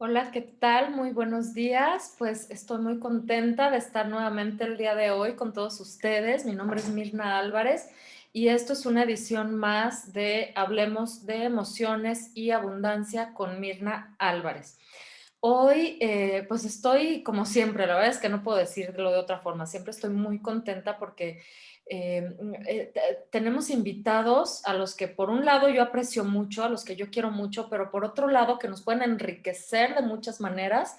Hola, ¿qué tal? Muy buenos días. Pues estoy muy contenta de estar nuevamente el día de hoy con todos ustedes. Mi nombre es Mirna Álvarez y esto es una edición más de Hablemos de Emociones y Abundancia con Mirna Álvarez. Hoy, pues estoy como siempre, la verdad es que no puedo decirlo de otra forma, siempre estoy muy contenta porque tenemos invitados a los que por un lado yo aprecio mucho, a los que yo quiero mucho, pero por otro lado que nos pueden enriquecer de muchas maneras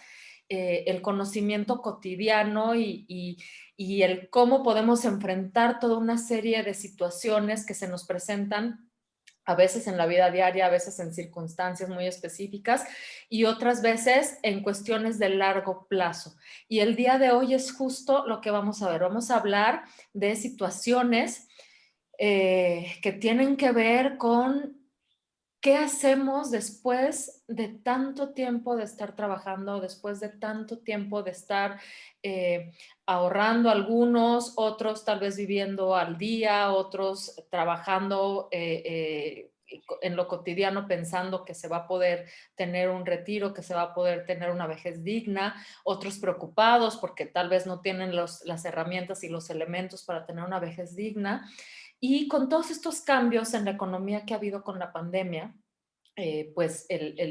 el conocimiento cotidiano y el cómo podemos enfrentar toda una serie de situaciones que se nos presentan a veces en la vida diaria, a veces en circunstancias muy específicas y otras veces en cuestiones de largo plazo. Y el día de hoy es justo lo que vamos a ver. Vamos a hablar de situaciones que tienen que ver con qué hacemos después de tanto tiempo de estar trabajando, después de tanto tiempo de estar ahorrando algunos, otros tal vez viviendo al día, otros trabajando en lo cotidiano pensando que se va a poder tener un retiro, que se va a poder tener una vejez digna, otros preocupados porque tal vez no tienen las herramientas y los elementos para tener una vejez digna. Y con todos estos cambios en la economía que ha habido con la pandemia, pues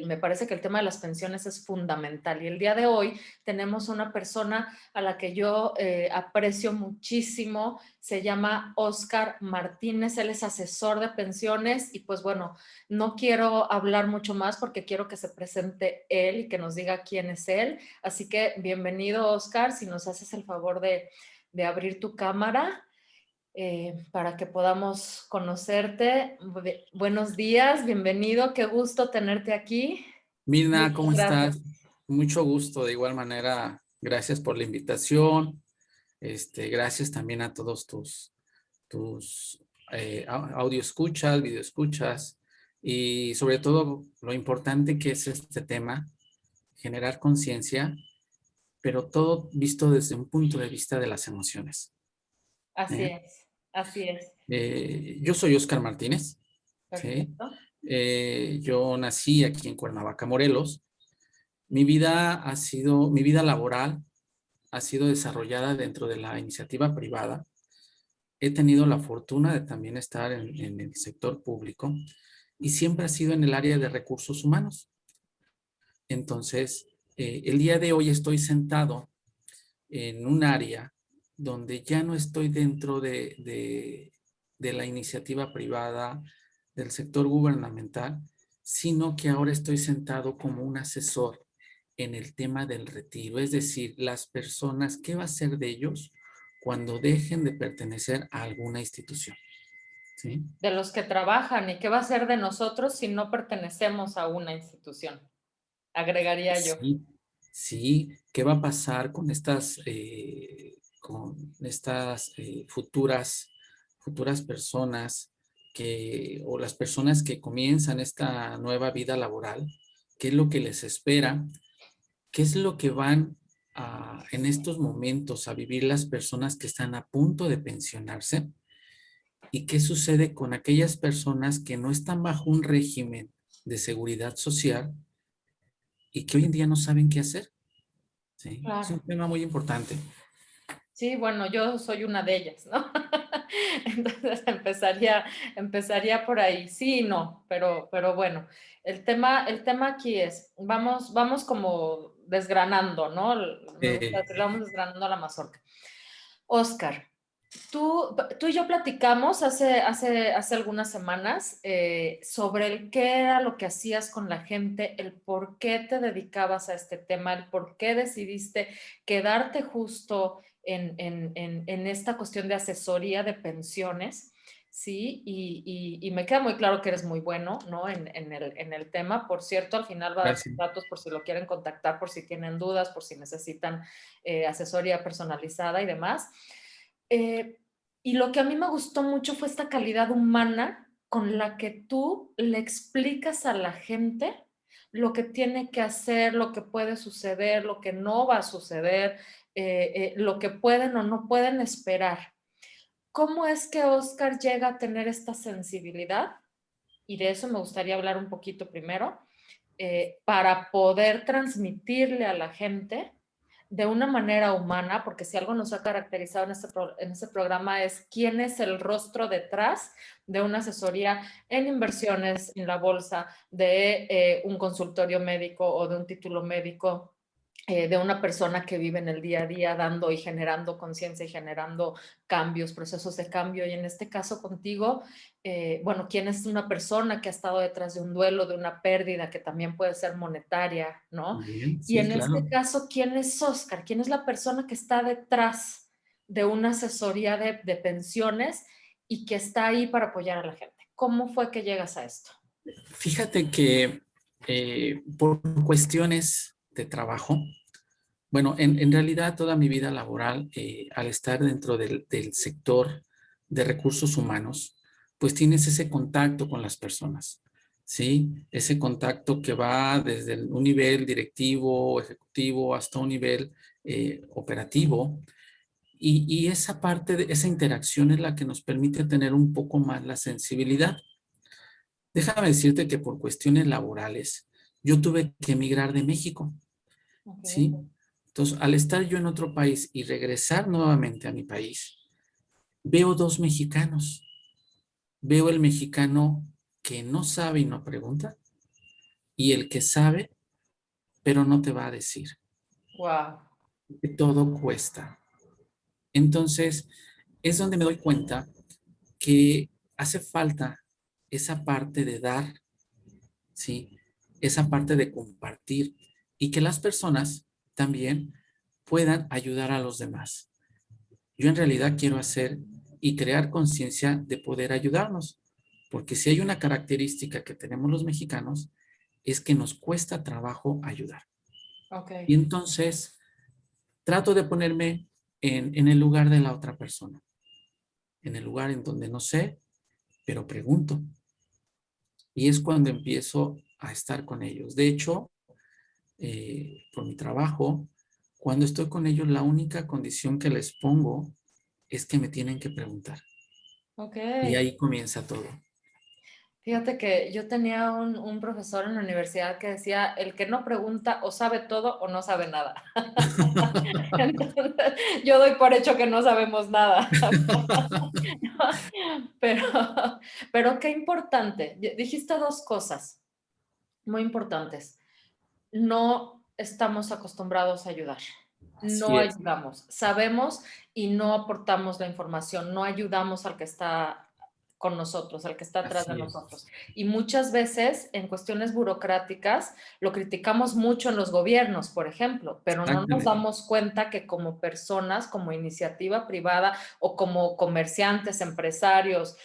me parece que el tema de las pensiones es fundamental. Y el día de hoy tenemos una persona a la que yo aprecio muchísimo, se llama Óscar Martínez, él es asesor de pensiones y pues bueno, no quiero hablar mucho más porque quiero que se presente él y que nos diga quién es él. Así que bienvenido, Óscar, si nos haces el favor de abrir tu cámara para que podamos conocerte. Buenos días, bienvenido, qué gusto tenerte aquí. Mirna, Muchas ¿cómo gracias. estás? Mucho gusto, de igual manera, gracias por la invitación. Gracias también a todos tus audio escuchas, video escuchas y sobre todo lo importante que es este tema, generar conciencia, pero todo visto desde un punto de vista de las emociones. Así ¿eh? es, así es. Yo soy Óscar Martínez, ¿sí? Perfecto. Yo nací aquí en Cuernavaca, Morelos. Mi vida laboral ha sido desarrollada dentro de la iniciativa privada. He tenido la fortuna de también estar en el sector público y siempre ha sido en el área de recursos humanos. Entonces, el día de hoy estoy sentado en un área donde ya no estoy dentro de la iniciativa privada, del sector gubernamental, sino que ahora estoy sentado como un asesor en el tema del retiro, es decir, las personas, ¿qué va a ser de ellos cuando dejen de pertenecer a alguna institución? ¿Sí? De los que trabajan y qué va a ser de nosotros si no pertenecemos a una institución, agregaría yo. Sí, sí, ¿qué va a pasar con estas futuras personas o las personas que comienzan esta nueva vida laboral? ¿Qué es lo que les espera? ¿Qué es lo que van en estos momentos a vivir las personas que están a punto de pensionarse? ¿Y qué sucede con aquellas personas que no están bajo un régimen de seguridad social y que hoy en día no saben qué hacer? Sí, es un Claro. tema muy importante. Sí, bueno, yo soy una de ellas, ¿no? Entonces empezaría por ahí. Sí y no, pero bueno, el tema aquí es, vamos como desgranando, ¿no? Me gusta Eh, decir, vamos desgranando la mazorca. Oscar, tú y yo platicamos hace algunas semanas sobre el qué era lo que hacías con la gente, el por qué te dedicabas a este tema, el por qué decidiste quedarte justo en esta cuestión de asesoría de pensiones, ¿sí? Y me queda muy claro que eres muy bueno, ¿no? En el tema. Por cierto, al final va a dar sus gracias. datos por si lo quieren contactar, por si tienen dudas, por si necesitan asesoría personalizada y demás. Eh, y lo que a mí me gustó mucho fue esta calidad humana con la que tú le explicas a la gente lo que tiene que hacer, lo que puede suceder, lo que no va a suceder, lo que pueden o no pueden esperar. ¿Cómo es que Oscar llega a tener esta sensibilidad? Y de eso me gustaría hablar un poquito primero. para poder transmitirle a la gente de una manera humana, porque si algo nos ha caracterizado en este programa es quién es el rostro detrás de una asesoría en inversiones en la bolsa, de un consultorio médico o de un título médico, de una persona que vive en el día a día dando y generando conciencia y generando cambios, procesos de cambio. Y en este caso contigo, bueno, ¿quién es una persona que ha estado detrás de un duelo, de una pérdida que también puede ser monetaria, ¿no? Bien, Y sí, en este claro. caso, ¿quién es Oscar? ¿Quién es la persona que está detrás de una asesoría de pensiones y que está ahí para apoyar a la gente? ¿Cómo fue que llegas a esto? Fíjate que por cuestiones de trabajo, bueno, en realidad toda mi vida laboral, al estar dentro del sector de recursos humanos, pues tienes ese contacto con las personas, ¿sí? Ese contacto que va desde un nivel directivo, ejecutivo, hasta un nivel operativo. Y esa parte de esa interacción es la que nos permite tener un poco más la sensibilidad. Déjame decirte que por cuestiones laborales, yo tuve que emigrar de México, Okay. ¿sí? Entonces, al estar yo en otro país y regresar nuevamente a mi país, veo dos mexicanos. Veo el mexicano que no sabe y no pregunta, y el que sabe, pero no te va a decir. Wow. Que todo cuesta. Entonces, es donde me doy cuenta que hace falta esa parte de dar, ¿sí? Esa parte de compartir y que las personas también puedan ayudar a los demás. Yo en realidad quiero hacer y crear conciencia de poder ayudarnos, porque si hay una característica que tenemos los mexicanos es que nos cuesta trabajo ayudar. Y Okay. entonces trato de ponerme en el lugar de la otra persona, en el lugar en donde no sé, pero pregunto. Y es cuando empiezo a estar con ellos. De hecho, por mi trabajo, cuando estoy con ellos, la única condición que les pongo es que me tienen que preguntar. Y Okay. ahí comienza todo. Fíjate que yo tenía un profesor en la universidad que decía, el que no pregunta o sabe todo o no sabe nada. Entonces, yo doy por hecho que no sabemos nada. Pero, pero qué importante. Dijiste dos cosas muy importantes. No estamos acostumbrados a ayudar. No Así es. ayudamos. Sabemos y no aportamos la información. No ayudamos al que está con nosotros, al que está atrás de Así es. nosotros. Y muchas veces en cuestiones burocráticas lo criticamos mucho en los gobiernos, por ejemplo, pero no nos Exactamente. damos cuenta que como personas, como iniciativa privada o como comerciantes, empresarios,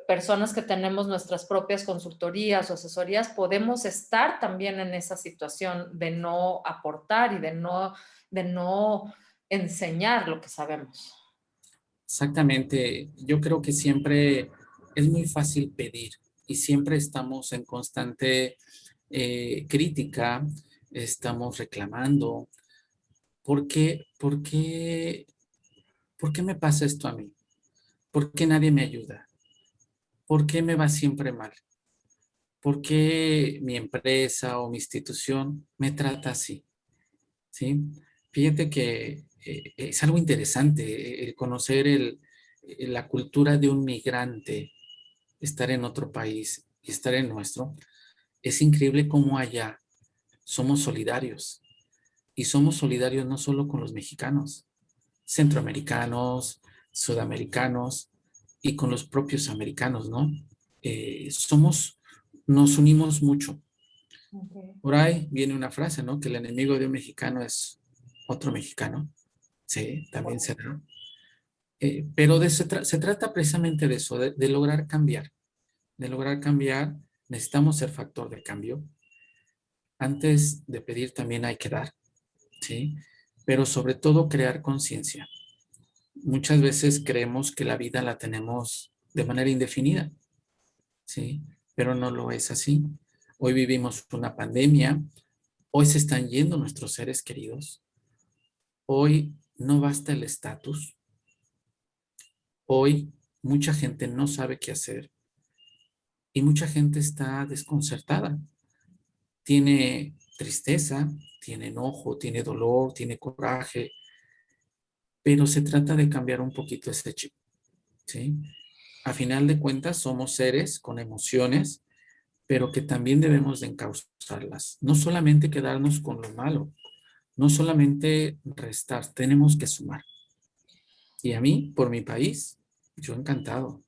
personas que tenemos nuestras propias consultorías o asesorías, podemos estar también en esa situación de no aportar y de no enseñar lo que sabemos. Exactamente. Yo creo que siempre es muy fácil pedir y siempre estamos en constante crítica, estamos reclamando. ¿Por qué, por qué, por qué me pasa esto a mí? ¿Por qué nadie me ayuda? ¿Por qué me va siempre mal? ¿Por qué mi empresa o mi institución me trata así? ¿Sí? Fíjate que es algo interesante el conocer la cultura de un migrante, estar en otro país y estar en nuestro. Es increíble cómo allá somos solidarios y somos solidarios no solo con los mexicanos, centroamericanos, sudamericanos y con los propios americanos, ¿no? Nos unimos mucho. Okay. Por ahí viene una frase, ¿no? Que el enemigo de un mexicano es otro mexicano. Sí, también se da. Pero se trata precisamente de eso, de lograr cambiar. De lograr cambiar, necesitamos ser factor de cambio. Antes de pedir también hay que dar, ¿sí? Pero sobre todo crear conciencia. Muchas veces creemos que la vida la tenemos de manera indefinida, ¿sí? Pero no lo es así. Hoy vivimos una pandemia, hoy se están yendo nuestros seres queridos, hoy no basta el estatus, hoy mucha gente no sabe qué hacer y mucha gente está desconcertada. Tiene tristeza, tiene enojo, tiene dolor, tiene coraje, pero se trata de cambiar un poquito ese chip, ¿sí? A final de cuentas, somos seres con emociones, pero que también debemos de encauzarlas. No solamente quedarnos con lo malo, no solamente restar, tenemos que sumar. Y a mí, por mi país, yo encantado.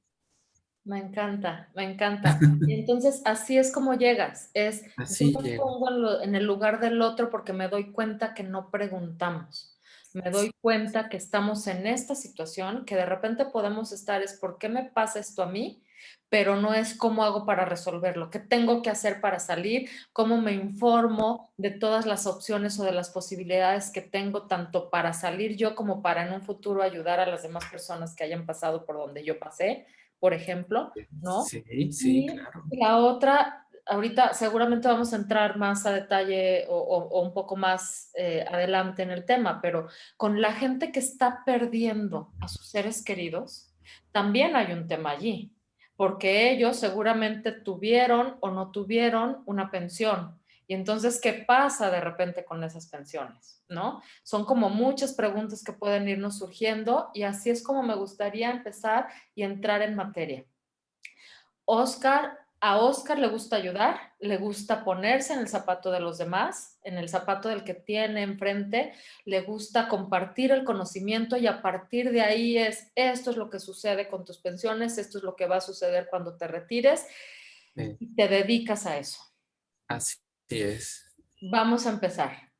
Me encanta, me encanta. Y entonces así es como llegas, yo Así me llego. pongo en el lugar del otro porque me doy cuenta que no preguntamos. Me doy cuenta que estamos en esta situación, que de repente podemos estar, es ¿por qué me pasa esto a mí? Pero no es cómo hago para resolverlo, qué tengo que hacer para salir, cómo me informo de todas las opciones o de las posibilidades que tengo, tanto para salir yo como para en un futuro ayudar a las demás personas que hayan pasado por donde yo pasé, por ejemplo, ¿no? Sí, sí, Y claro. la otra, ahorita seguramente vamos a entrar más a detalle o un poco más adelante en el tema, pero con la gente que está perdiendo a sus seres queridos, también hay un tema allí, porque ellos seguramente tuvieron o no tuvieron una pensión. Y entonces, ¿qué pasa de repente con esas pensiones? ¿No? Son como muchas preguntas que pueden irnos surgiendo y así es como me gustaría empezar y entrar en materia. A Oscar le gusta ayudar, le gusta ponerse en el zapato de los demás, en el zapato del que tiene enfrente, le gusta compartir el conocimiento y a partir de ahí esto es lo que sucede con tus pensiones, esto es lo que va a suceder cuando te retires Eh, y te dedicas a eso. Así es. Vamos a empezar.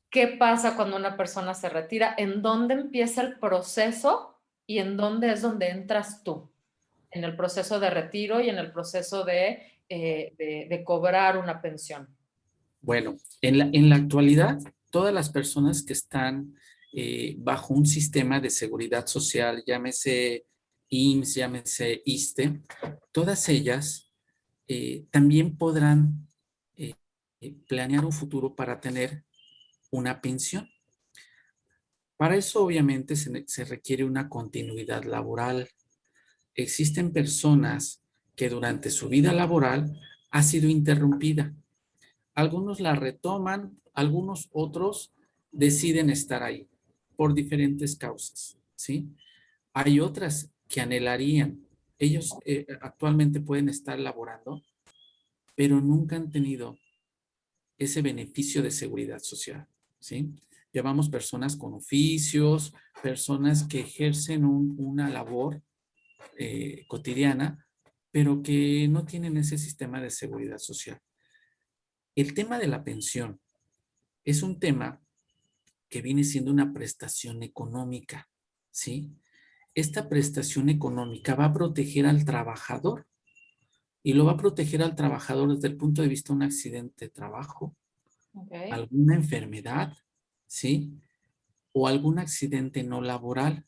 ¿Qué pasa cuando una persona se retira? ¿En dónde empieza el proceso y en dónde es donde entras tú? En el proceso de retiro y en el proceso de cobrar una pensión. Bueno, en la actualidad, todas las personas que están bajo un sistema de seguridad social, llámese IMSS, llámese ISSSTE, todas ellas también podrán eh, planear un futuro para tener una pensión. Para eso, obviamente, se requiere una continuidad laboral. Existen personas que durante su vida laboral ha sido interrumpida. Algunos la retoman, algunos otros deciden estar ahí por diferentes causas, ¿sí? Hay otras que anhelarían. Ellos actualmente pueden estar laborando, pero nunca han tenido ese beneficio de seguridad social, ¿sí? Llamamos personas con oficios, personas que ejercen una labor cotidiana, pero que no tienen ese sistema de seguridad social. El tema de la pensión es un tema que viene siendo una prestación económica, ¿sí? Esta prestación económica va a proteger al trabajador y lo va a proteger al trabajador desde el punto de vista de un accidente de trabajo, Okay. alguna enfermedad, ¿sí? O algún accidente no laboral,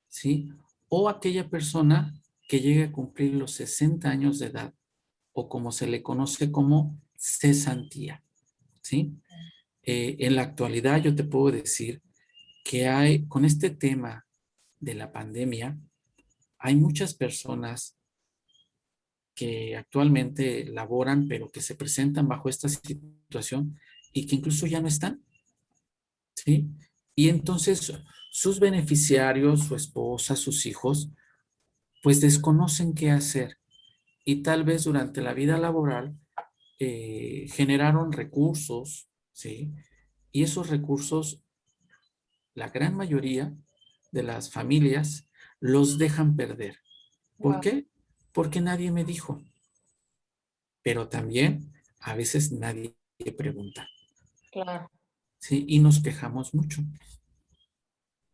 ¿sí? O aquella persona que llegue a cumplir los 60 años de edad o como se le conoce como cesantía, ¿sí? En la actualidad yo te puedo decir que hay, con este tema de la pandemia, hay muchas personas que actualmente laboran, pero que se presentan bajo esta situación y que incluso ya no están, ¿sí? Y entonces sus beneficiarios, su esposa, sus hijos, pues desconocen qué hacer y tal vez durante la vida laboral generaron recursos, ¿sí? Y esos recursos, la gran mayoría de las familias los dejan perder. ¿Por Wow, qué? Porque nadie me dijo, pero también a veces nadie pregunta, claro, ¿sí? Y nos quejamos mucho.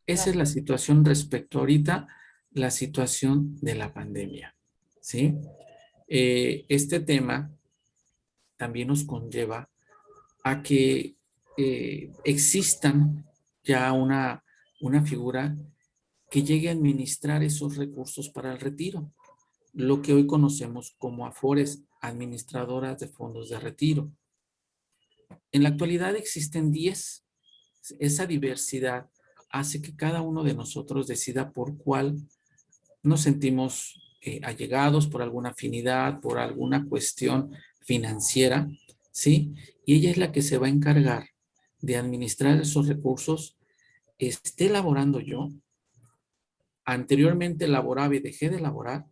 Esa claro. es la situación respecto ahorita, la situación de la pandemia, ¿sí? Este tema también nos conlleva a que existan ya una figura que llegue a administrar esos recursos para el retiro, lo que hoy conocemos como AFORES, administradoras de fondos de retiro. En la actualidad existen 10. Esa diversidad hace que cada uno de nosotros decida por cuál nos sentimos allegados, por alguna afinidad, por alguna cuestión financiera, ¿sí? Y ella es la que se va a encargar de administrar esos recursos, esté laborando yo, anteriormente laboraba y dejé de laborar,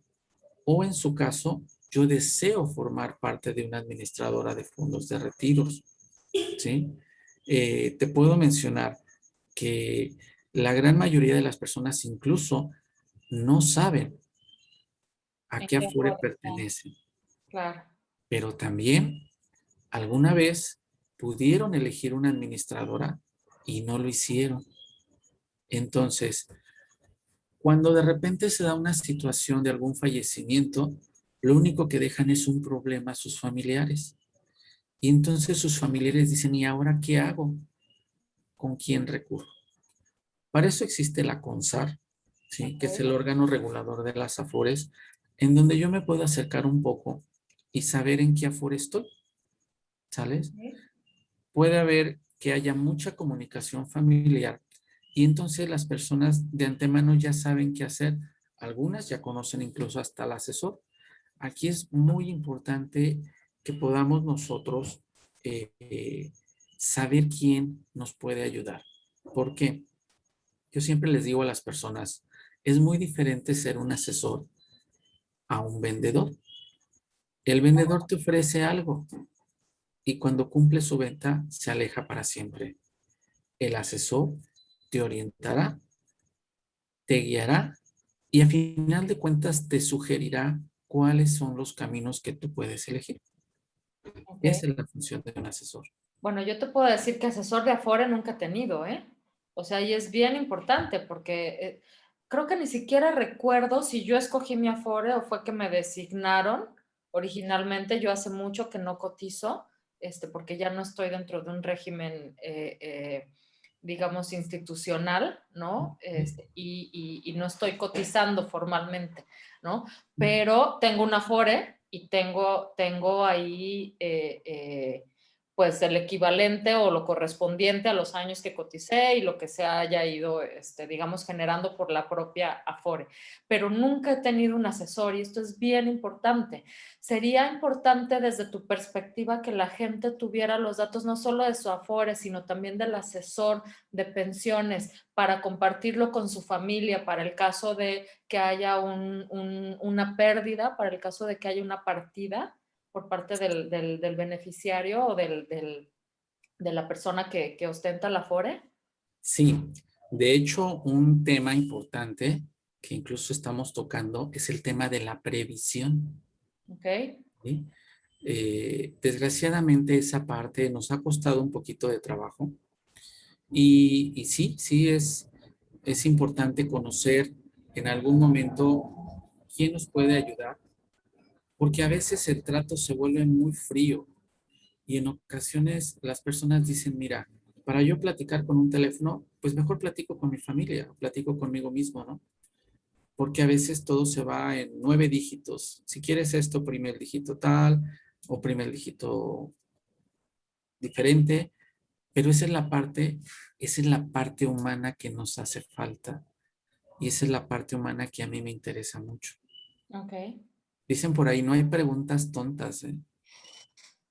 o en su caso, yo deseo formar parte de una administradora de fondos de retiros, ¿sí? Te puedo mencionar que la gran mayoría de las personas incluso no saben a ¿En qué qué Afore Afore está? pertenecen, Claro. pero también alguna vez pudieron elegir una administradora y no lo hicieron. Entonces, cuando de repente se da una situación de algún fallecimiento, lo único que dejan es un problema a sus familiares. Y entonces sus familiares dicen, ¿y ahora qué hago? ¿Con quién recurro? Para eso existe la CONSAR, ¿sí? Que es Ok. el órgano regulador de las AFORES, en donde yo me puedo acercar un poco y saber en qué AFORE estoy, ¿sales? Ok. Puede haber que haya mucha comunicación familiar y entonces las personas de antemano ya saben qué hacer. Algunas ya conocen incluso hasta el asesor. Aquí es muy importante que podamos nosotros saber quién nos puede ayudar. ¿Por qué? Yo siempre les digo a las personas, es muy diferente ser un asesor a un vendedor. El vendedor te ofrece algo y cuando cumple su venta se aleja para siempre. El asesor te orientará, te guiará y a final de cuentas te sugerirá cuáles son los caminos que tú puedes elegir. Ok. Esa es la función de un asesor. Bueno, yo te puedo decir que asesor de Afore nunca he tenido, ¿eh? O sea, y es bien importante porque creo que ni siquiera recuerdo si yo escogí mi Afore o fue que me designaron originalmente. Yo hace mucho que no cotizo, porque ya no estoy dentro de un régimen, digamos, institucional, ¿no? Y no estoy cotizando formalmente, ¿no? Pero tengo un Afore y tengo ahí pues el equivalente o lo correspondiente a los años que coticé y lo que se haya ido, digamos, generando por la propia Afore. Pero nunca he tenido un asesor y esto es bien importante. Sería importante desde tu perspectiva que la gente tuviera los datos no solo de su Afore, sino también del asesor de pensiones para compartirlo con su familia, para el caso de que haya una pérdida, para el caso de que haya una partida por parte del beneficiario o de la persona que ostenta la FORE. Sí, de hecho, un tema importante que incluso estamos tocando es el tema de la previsión. ¿Ok? ¿Sí? Desgraciadamente esa parte nos ha costado un poquito de trabajo y sí, sí es importante conocer en algún momento quién nos puede ayudar, porque a veces el trato se vuelve muy frío y en ocasiones las personas dicen, mira, para yo platicar con un teléfono, pues mejor platico con mi familia, platico conmigo mismo, ¿no? Porque a veces todo se va en 9 dígitos. Si quieres esto, primer dígito tal o primer dígito diferente, pero esa es la parte humana que nos hace falta y esa es la parte humana que a mí me interesa mucho. Ok. Dicen por ahí, no hay preguntas tontas, ¿eh?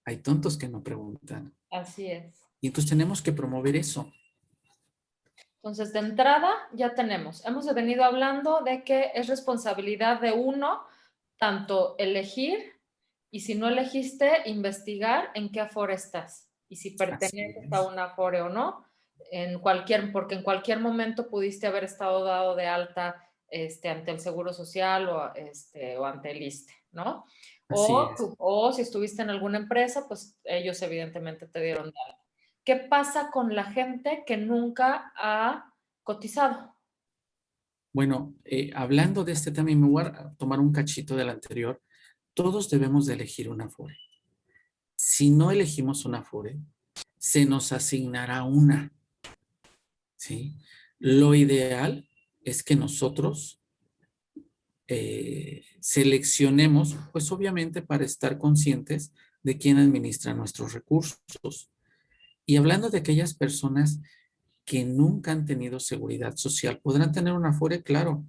Hay tontos que no preguntan. Así es. Y entonces tenemos que promover eso. Entonces, de entrada, ya hemos venido hablando de que es responsabilidad de uno tanto elegir y si no elegiste, investigar en qué afore estás y si Así perteneces a es. una afore o no, porque en cualquier momento pudiste haber estado dado de alta ante el Seguro Social o ante el ISSSTE, ¿no? Así es. O si estuviste en alguna empresa, pues ellos evidentemente te dieron de alta. ¿Qué pasa con la gente que nunca ha cotizado? Bueno, hablando de este tema, y me voy a tomar un cachito del anterior, todos debemos de elegir una FORE. Si no elegimos una FORE, se nos asignará una, ¿sí? Lo ideal es que nosotros seleccionemos, pues obviamente para estar conscientes de quién administra nuestros recursos. Y hablando de aquellas personas que nunca han tenido seguridad social, podrán tener una FORE, claro,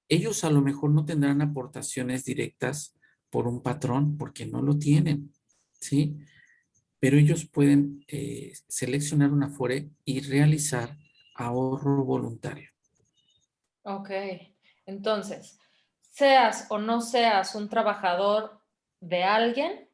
Ellos a lo mejor no tendrán aportaciones directas por un patrón porque no lo tienen, ¿sí? Pero ellos pueden seleccionar una Afore y realizar ahorro voluntario. Ok, entonces, seas o no seas un trabajador de alguien,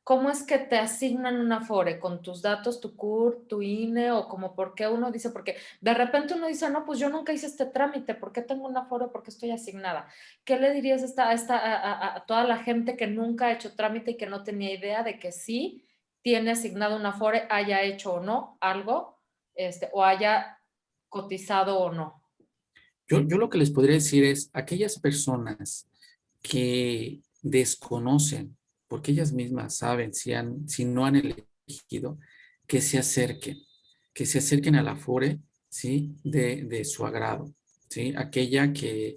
¿cómo es que te asignan una Afore? ¿Con tus datos, tu CURP, tu INE o como por qué uno dice? Porque de repente uno dice, no, pues yo nunca hice este trámite, ¿por qué tengo una Afore? ¿Por qué estoy asignada? ¿Qué le dirías a toda la gente que nunca ha hecho trámite y que no tenía idea de que sí tiene asignado una Afore, haya hecho o no algo, o haya cotizado o no? Yo lo que les podría decir es, aquellas personas que desconocen, porque ellas mismas saben si no han elegido, que que se acerquen a la Afore, ¿sí? De su agrado, ¿sí? Aquella que,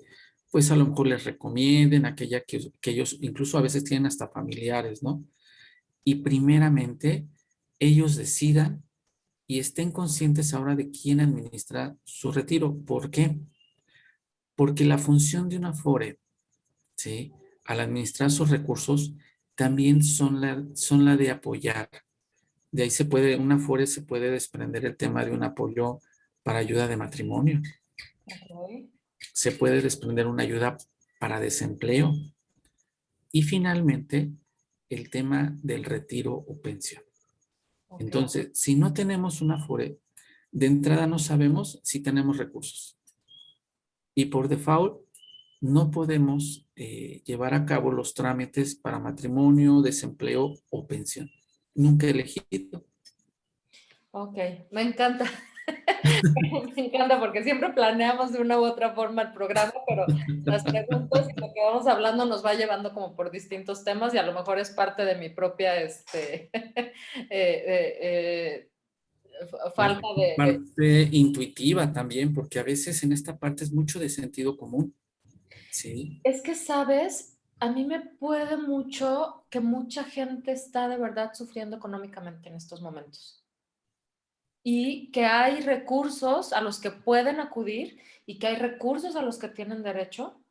pues a lo mejor les recomienden, aquella que ellos incluso a veces tienen hasta familiares, ¿no? Y primeramente, ellos decidan y estén conscientes ahora de quién administra su retiro. ¿Por qué? Porque la función de una Afore, ¿sí? Al administrar sus recursos, también son la de apoyar. De ahí una Afore se puede desprender el tema de un apoyo para ayuda de matrimonio. Ok, Se puede desprender una ayuda para desempleo. Y finalmente, el tema del retiro o pensión. ok. Entonces, si no tenemos una Afore, de entrada no sabemos si tenemos recursos. Y por default, no podemos llevar a cabo los trámites para matrimonio, desempleo o pensión. Nunca he elegido. Ok, me encanta. Me encanta porque siempre planeamos de una u otra forma el programa, pero las preguntas y lo que vamos hablando nos va llevando como por distintos temas y a lo mejor es parte de mi propia falta de. Parte intuitiva también, porque a veces en esta parte es mucho de sentido común. Sí, Es que, ¿sabes? A mí me puede mucho que mucha gente está de verdad sufriendo económicamente en estos momentos. Y que hay recursos a los que pueden acudir y que hay recursos a los que tienen derecho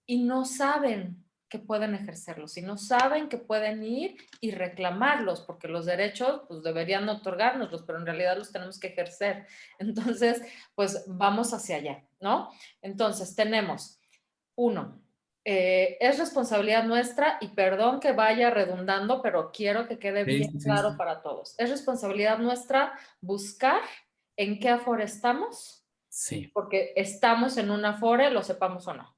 y no saben que pueden ejercerlos y no saben que pueden ir y reclamarlos, porque los derechos pues deberían otorgárnoslos, pero en realidad los tenemos que ejercer. Entonces, pues vamos hacia allá, ¿no? Entonces, tenemos uno, es responsabilidad nuestra, y perdón que vaya redundando, pero quiero que quede sí, bien sí, claro sí. para todos. Es responsabilidad nuestra buscar en qué afore estamos, Sí. porque estamos en un afore, lo sepamos o no.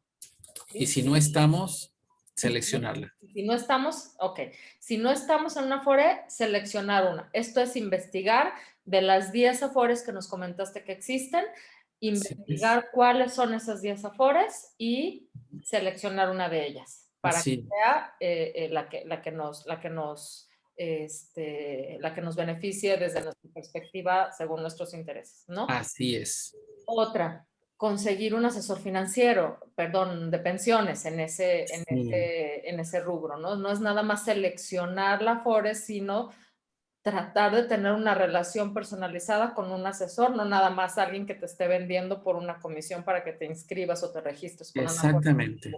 Y ¿Sí? si no estamos, Y seleccionarla. si no estamos, ok. Si no estamos en una afore, seleccionar una. Esto es investigar de las 10 afores que nos comentaste que existen, Así es. investigar cuáles son esas 10 afores y seleccionar una de ellas para que Así, sea la que nos beneficie desde nuestra perspectiva según nuestros intereses, ¿no? así es. Otra, conseguir un asesor financiero, perdón, de pensiones Sí, en ese rubro, ¿no? No es nada más seleccionar la FORE, sino tratar de tener una relación personalizada con un asesor, no nada más alguien que te esté vendiendo por una comisión para que te inscribas o te registres con una FORE, exactamente.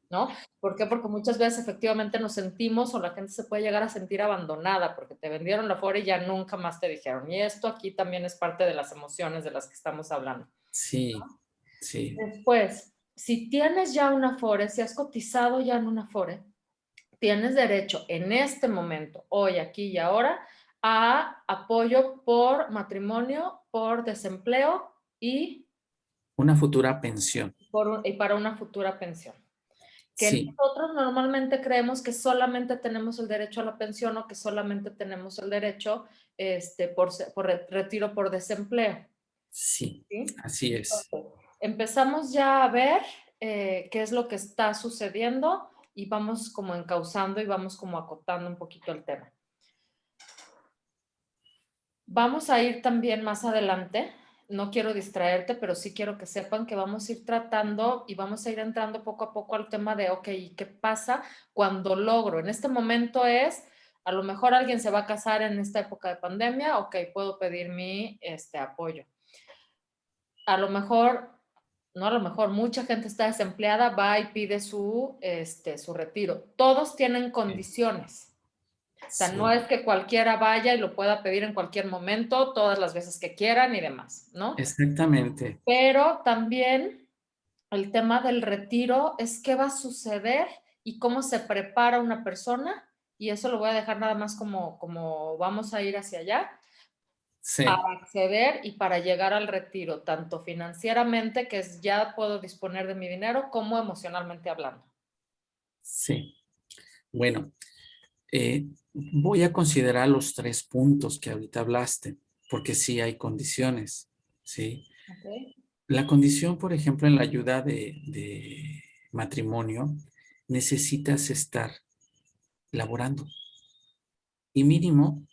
¿no? ¿Por qué? Porque muchas veces efectivamente nos sentimos o la gente se puede llegar a sentir abandonada porque te vendieron la FORE y ya nunca más te dijeron. Y esto aquí también es parte de las emociones de las que estamos hablando. Sí, sí. Después, si tienes ya una Afore, si has cotizado ya en una Afore, tienes derecho en este momento, hoy, aquí y ahora, a apoyo por matrimonio, por desempleo y, Una futura pensión. y para una futura pensión. Que Sí, nosotros normalmente creemos que solamente tenemos el derecho a la pensión o que solamente tenemos el derecho por retiro por desempleo. sí, ¿Sí? así es. Empezamos ya a ver qué es lo que está sucediendo y vamos como encauzando y vamos como acotando un poquito el tema. Vamos a ir también más adelante, no quiero distraerte, pero sí quiero que sepan que vamos a ir tratando y vamos a ir entrando poco a poco al tema de, ok, ¿qué pasa cuando logro? En este momento es, a lo mejor alguien se va a casar en esta época de pandemia, ok, puedo pedir mi apoyo. A lo mejor no, a lo mejor mucha gente está desempleada, va y pide su retiro. Todos tienen Sí, condiciones. O sea, no sí, es que cualquiera vaya y lo pueda pedir en cualquier momento, todas las veces que quieran y demás, ¿no? exactamente. Pero también el tema del retiro es qué va a suceder y cómo se prepara una persona, y eso lo voy a dejar nada más como vamos a ir hacia allá, para Sí, acceder y para llegar al retiro, tanto financieramente, que es ya puedo disponer de mi dinero, como emocionalmente hablando. sí. Bueno, voy a considerar los 3 puntos que ahorita hablaste, porque sí hay condiciones, ¿sí? ¿Ok? La condición, por ejemplo, en la ayuda de matrimonio, necesitas estar laborando y mínimo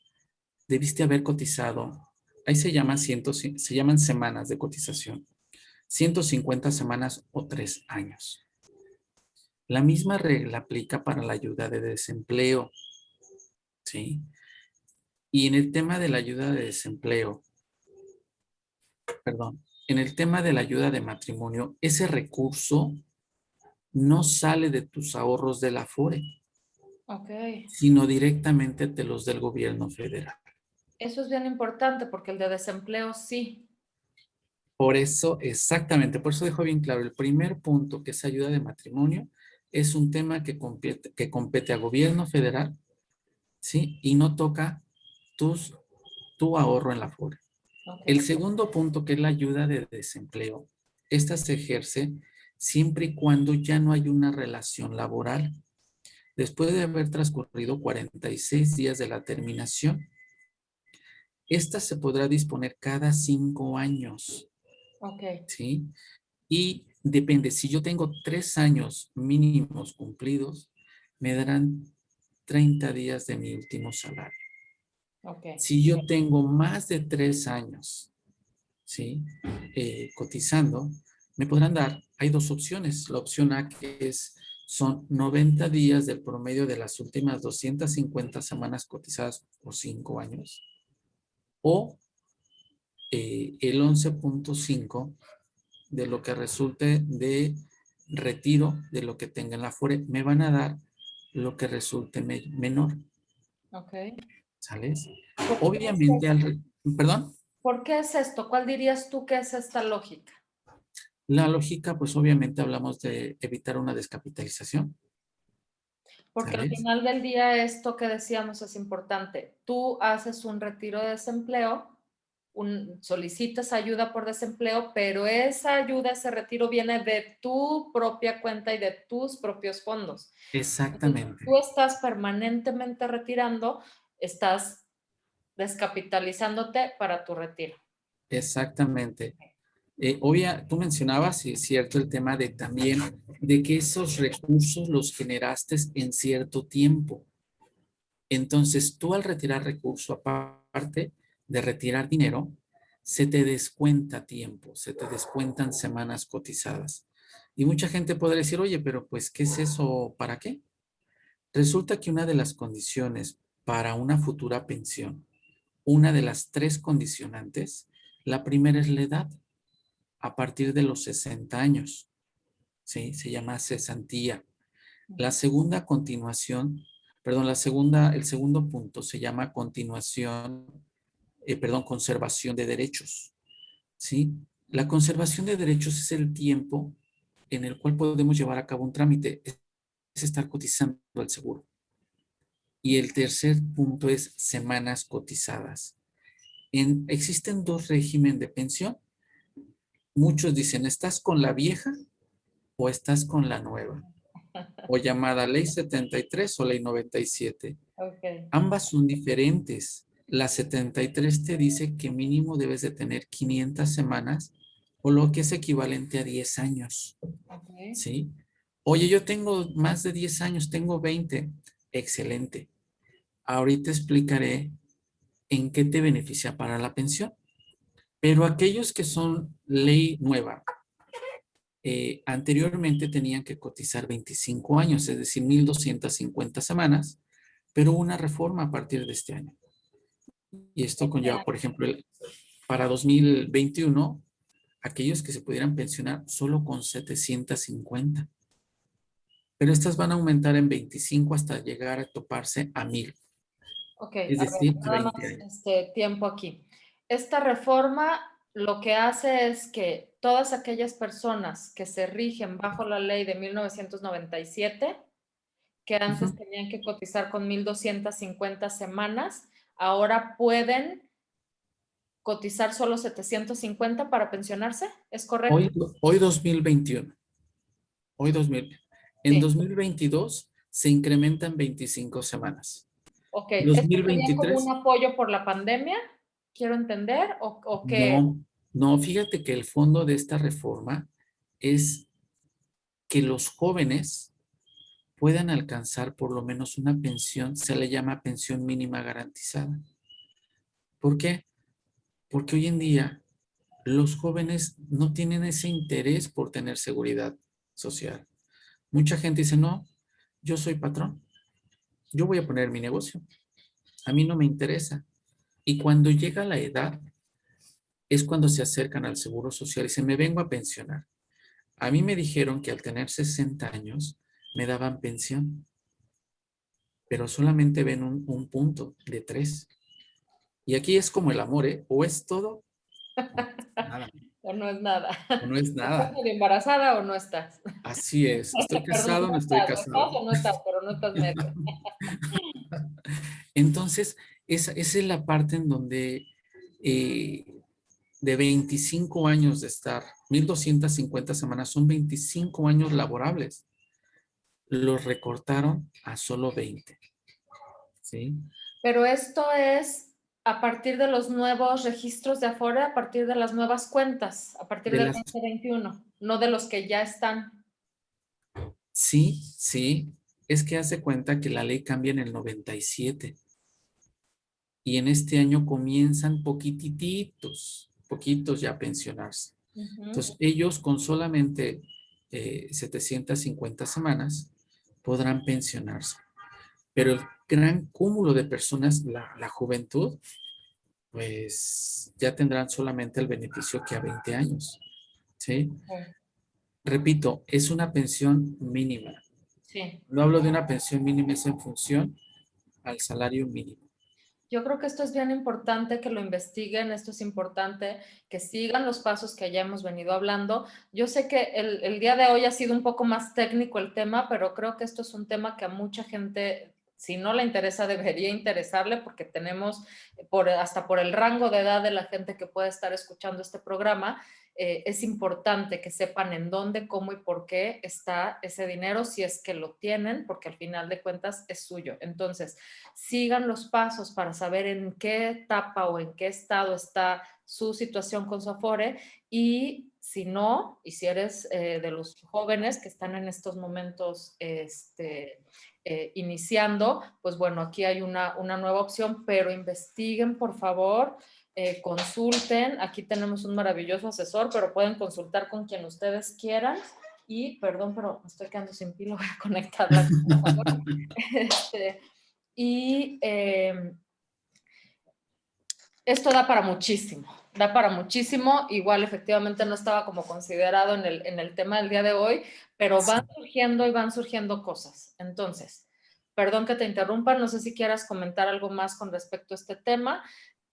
debiste haber cotizado, ahí se llaman semanas de cotización, 150 semanas o 3 años. La misma regla aplica para la ayuda de desempleo, ¿sí? Y en el tema de la ayuda de desempleo, perdón, en el tema de la ayuda de matrimonio, ese recurso no sale de tus ahorros de la Afore, Ok. sino directamente de los del gobierno federal. Eso es bien importante porque el de desempleo sí. Por eso, exactamente, por eso dejo bien claro, el primer punto, que es ayuda de matrimonio, es un tema que compete a gobierno federal, ¿sí? Y no toca tus, tu ahorro en la Afore. Ok. El segundo punto, que es la ayuda de desempleo, esta se ejerce siempre y cuando ya no hay una relación laboral. Después de haber transcurrido 46 días de la terminación, esta se podrá disponer cada 5 años, Ok. ¿sí? Y depende, si yo tengo 3 años mínimos cumplidos, me darán 30 días de mi último salario. Ok. Si yo tengo más de 3 años, ¿sí? Cotizando, me podrán dar, hay 2 opciones. La opción A, que son 90 días del promedio de las últimas 250 semanas cotizadas por 5 años, o el 11.5 de lo que resulte de retiro de lo que tenga en la FORE. Me van a dar lo que resulte menor, Ok. ¿sales? ¿Por qué es Obviamente, esto? perdón. ¿Por qué es esto? ¿Cuál dirías tú que es esta lógica? La lógica, pues obviamente hablamos de evitar una descapitalización, Porque al ¿sales? final del día esto que decíamos es importante. Tú haces un retiro de desempleo, solicitas ayuda por desempleo, pero esa ayuda, ese retiro viene de tu propia cuenta y de tus propios fondos. Entonces, tú Exactamente, estás permanentemente retirando, estás descapitalizándote para tu retiro. exactamente. Tú mencionabas, y es cierto, el tema de también de que esos recursos los generaste en cierto tiempo. Entonces, tú al retirar recurso, aparte de retirar dinero, se te descuenta tiempo, se te descuentan semanas cotizadas. Y mucha gente podrá decir, oye, pero pues, ¿qué es eso? ¿Para qué? Resulta que una de las condiciones para una futura pensión, una de las 3 condicionantes, la primera es la edad, a partir de los 60 años, ¿sí? Se llama cesantía. La segunda continuación, perdón, el segundo punto se llama conservación de derechos, ¿sí? La conservación de derechos es el tiempo en el cual podemos llevar a cabo un trámite, es estar cotizando al seguro. Y el tercer punto es semanas cotizadas. Existen 2 regímenes de pensión. Muchos dicen, ¿estás con la vieja o estás con la nueva? O llamada Ley 73 o Ley 97. Ok. Ambas son diferentes. La 73 te dice que mínimo debes de tener 500 semanas o lo que es equivalente a 10 años, Ok. ¿sí? Oye, yo tengo más de 10 años, tengo 20. Excelente. Ahorita explicaré en qué te beneficia para la pensión. Pero aquellos que son ley nueva, anteriormente tenían que cotizar 25 años, es decir, 1,250 semanas, pero hubo una reforma a partir de este año. Y esto conlleva, por ejemplo, para 2021 aquellos que se pudieran pensionar solo con 750. Pero estas van a aumentar en 25 hasta llegar a toparse a 1000. Ok, Es a ver, decir, a nada 20 más años. tiempo aquí. Esta reforma lo que hace es que todas aquellas personas que se rigen bajo la ley de 1997, que antes Ujú. tenían que cotizar con 1,250 semanas, ahora pueden cotizar solo 750 para pensionarse, ¿es correcto? Hoy 2021. Hoy 2000. En Sí. 2022 se incrementan 25 semanas. Ok, ¿esto sería como un 2023, apoyo por la pandemia? Quiero entender, o qué. no, no, fíjate que el fondo de esta reforma es que los jóvenes puedan alcanzar por lo menos una pensión, se le llama pensión mínima garantizada. ¿Por qué? Porque hoy en día los jóvenes no tienen ese interés por tener seguridad social. Mucha gente dice, no, yo soy patrón, yo voy a poner mi negocio, a mí no me interesa. Y cuando llega la edad, es cuando se acercan al Seguro Social y dicen, me vengo a pensionar. A mí me dijeron que al tener 60 años me daban pensión, pero solamente ven un punto de 3. Y aquí es como el amor, ¿eh? O es todo o no es nada. O no es nada. O no es ¿Estás nada. medio embarazada o no estás? Así es. Estoy Perdón, casado o no no estoy estás. ¿Estás casado. o no estás? Pero no estás medio. Entonces, esa es la parte en donde eh, de 25 años de estar, 1250 semanas, son 25 años laborables. Los recortaron a solo 20. ¿Sí? Pero esto es a partir de los nuevos registros de Afore, a partir de las nuevas cuentas, a partir De del las, 2021, no de los que ya están. sí, sí, es que hace cuenta que la ley cambia en el 97 y en este año comienzan poquitos ya a pensionarse. Ujú. Entonces, ellos con solamente 750 semanas podrán pensionarse. Pero el gran cúmulo de personas, la juventud, pues ya tendrán solamente el beneficio que a 20 años. ¿Sí? Ok. Repito, es una pensión mínima. Sí. No hablo de una pensión mínima, es en función al salario mínimo. Yo creo que esto es bien importante que lo investiguen, esto es importante que sigan los pasos que ya hemos venido hablando. Yo sé que el día de hoy ha sido un poco más técnico el tema, pero creo que esto es un tema que a mucha gente, si no le interesa, debería interesarle porque tenemos, hasta por el rango de edad de la gente que puede estar escuchando este programa, es importante que sepan en dónde, cómo y por qué está ese dinero, si es que lo tienen, porque al final de cuentas es suyo. Entonces, sigan los pasos para saber en qué etapa o en qué estado está su situación con su Afore, y si no, y si eres de los jóvenes que están en estos momentos iniciando, pues bueno, aquí hay una nueva opción, pero investiguen por favor, consulten, aquí tenemos un maravilloso asesor, pero pueden consultar con quien ustedes quieran. Y perdón, pero me estoy quedando sin pila, voy a conectar la computadora. Y esto da para muchísimo. Igual efectivamente no estaba como considerado en el tema del día de hoy, pero van surgiendo y van surgiendo cosas. Entonces, perdón que te interrumpa, no sé si quieras comentar algo más con respecto a este tema.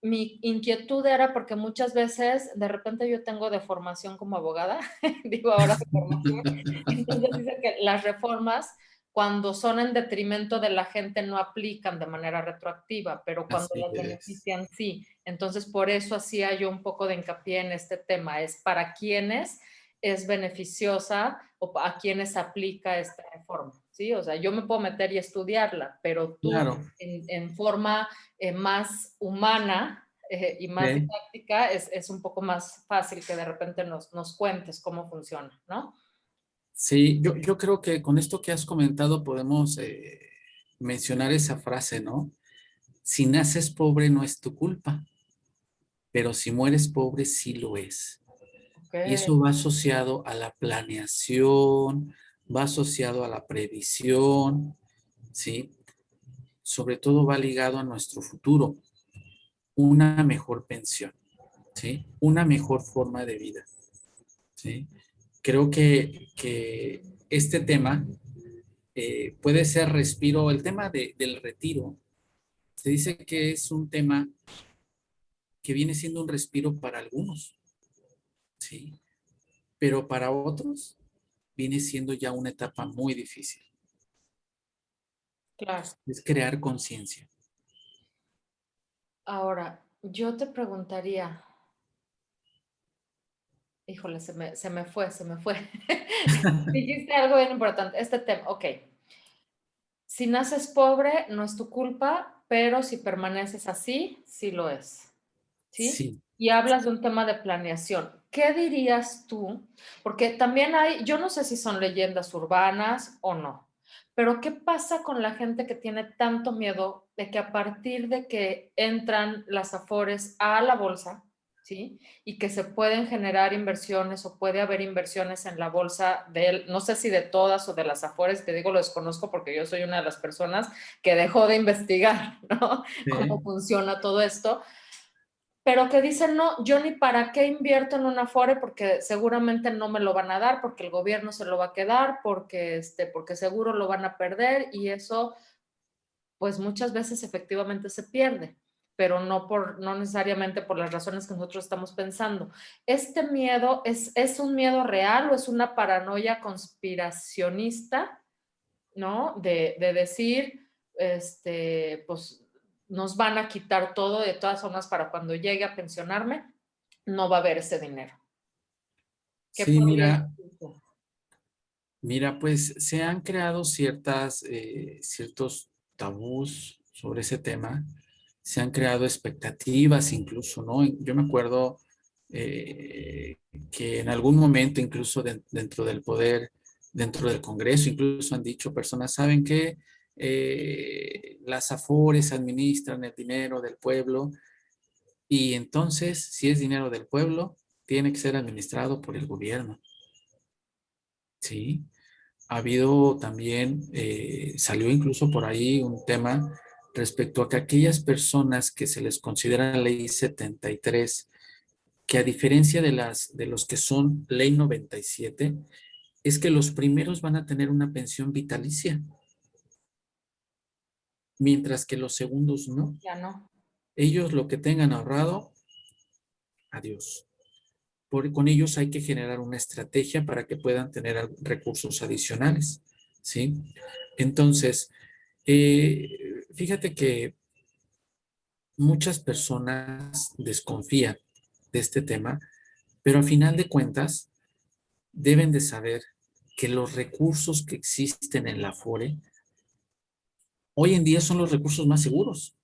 Mi inquietud era porque muchas veces, de repente yo tengo de formación como abogada, digo ahora de formación, entonces dice que las reformas cuando son en detrimento de la gente no aplican de manera retroactiva, pero cuando Así las es. benefician sí. Entonces, por eso hacía yo un poco de hincapié en este tema, es para quienes es beneficiosa o a quienes aplica esta reforma, ¿sí? O sea, yo me puedo meter y estudiarla, pero tú Claro. en forma más humana y más Sí. didáctica es un poco más fácil que de repente nos cuentes cómo funciona, ¿no? Sí, yo creo que con esto que has comentado podemos mencionar esa frase, ¿no? Si naces pobre no es tu culpa, pero si mueres pobre sí lo es. Ok, Y eso va asociado a la planeación, va asociado a la previsión, ¿sí? Sobre todo va ligado a nuestro futuro, una mejor pensión, ¿sí? Una mejor forma de vida. ¿sí? Creo que este tema puede ser respiro, el tema del retiro. Se dice que es un tema que viene siendo un respiro para algunos, ¿sí? Pero para otros viene siendo ya una etapa muy difícil. Claro. Es crear conciencia. Ahora, yo te preguntaría, híjole, se me fue. Dijiste algo bien importante, este tema, ok. Si naces pobre, no es tu culpa, pero si permaneces así, sí lo es. ¿Sí? Sí, Y hablas de un tema de planeación. ¿Qué dirías tú? Porque también hay, yo no sé si son leyendas urbanas o no, pero ¿qué pasa con la gente que tiene tanto miedo de que a partir de que entran las Afores a la bolsa, ¿sí? Y que se pueden generar inversiones o puede haber inversiones en la bolsa de, no sé si de todas o de las Afores, te digo, lo desconozco porque yo soy una de las personas que dejó de investigar, ¿no? Cómo sí, funciona todo esto, pero que dicen, no, yo ni para qué invierto en un Afore porque seguramente no me lo van a dar, porque el gobierno se lo va a quedar, porque seguro lo van a perder y eso, pues muchas veces efectivamente se pierde, pero no necesariamente por las razones que nosotros estamos pensando. ¿Este miedo es un miedo real o es una paranoia conspiracionista, ¿no? De decir, pues nos van a quitar todo, de todas formas, para cuando llegue a pensionarme, no va a haber ese dinero. ¿Qué sí, podrías mira, decir tú? pues se han creado ciertos tabús sobre ese tema, se han creado expectativas incluso, ¿no? Yo me acuerdo eh, que en algún momento, incluso dentro del poder, dentro del Congreso, incluso han dicho personas, ¿saben qué? Las Afores administran el dinero del pueblo y entonces, si es dinero del pueblo, tiene que ser administrado por el gobierno, ¿sí? Ha habido también, salió incluso por ahí un tema respecto a que aquellas personas que se les considera ley 73, que a diferencia de los que son ley 97, es que los primeros van a tener una pensión vitalicia, mientras que los segundos no. Ya no. Ellos lo que tengan ahorrado, adiós. Con ellos hay que generar una estrategia para que puedan tener recursos adicionales, ¿sí? Entonces, fíjate que muchas personas desconfían de este tema, pero a final de cuentas deben de saber que los recursos que existen en la FORE hoy en día son los recursos más seguros.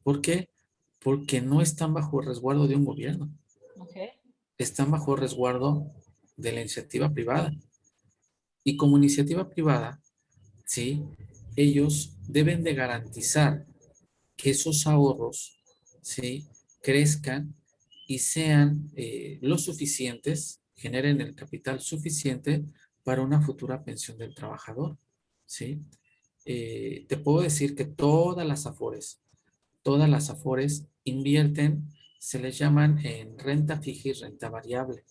¿Por qué? Porque no están bajo el resguardo de un gobierno, Ok. están bajo el resguardo de la iniciativa privada. Y como iniciativa privada, ¿sí? Ellos deben de garantizar que esos ahorros, ¿sí? Crezcan y sean lo suficientes, generen el capital suficiente para una futura pensión del trabajador, ¿sí? Te puedo decir que todas las Afores invierten, se les llaman en renta fija y renta variable.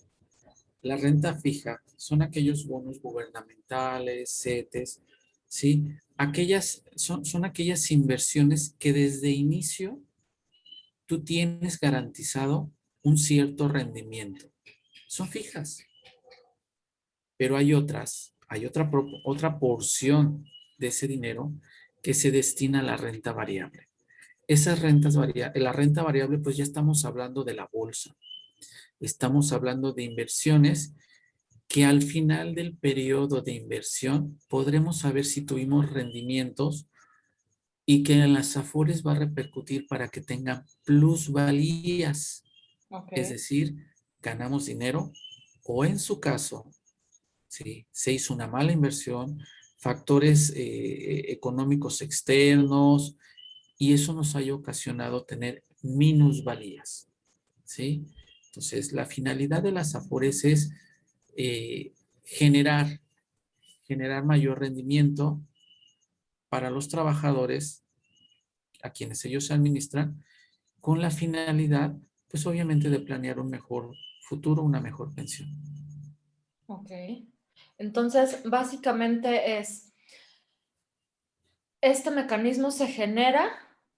La renta fija son aquellos bonos gubernamentales, CETES, ¿sí? Son aquellas inversiones que desde inicio tú tienes garantizado un cierto rendimiento. Son fijas, pero otra porción de ese dinero que se destina a la renta variable. La renta variable, pues ya estamos hablando de la bolsa, estamos hablando de inversiones que al final del periodo de inversión podremos saber si tuvimos rendimientos y que en las Afores va a repercutir para que tengan plusvalías. Ok. Es decir, ganamos dinero o en su caso, ¿sí? Se hizo una mala inversión, factores económicos externos y eso nos haya ocasionado tener minusvalías, ¿sí? Entonces, la finalidad de las Afores es eh, generar, generar mayor rendimiento para los trabajadores a quienes ellos administran con la finalidad, pues obviamente de planear un mejor futuro, una mejor pensión. Ok. Entonces, básicamente este mecanismo se genera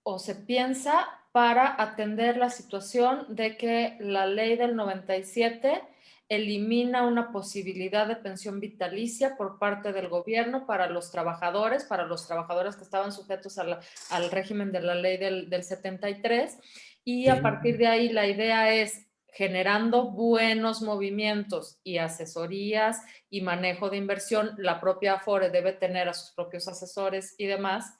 o se piensa para atender la situación de que la ley del 97 elimina una posibilidad de pensión vitalicia por parte del gobierno para los trabajadores que estaban sujetos al régimen de la ley del 73, y a Sí, partir de ahí la idea es, generando buenos movimientos y asesorías y manejo de inversión, la propia Afore debe tener a sus propios asesores y demás,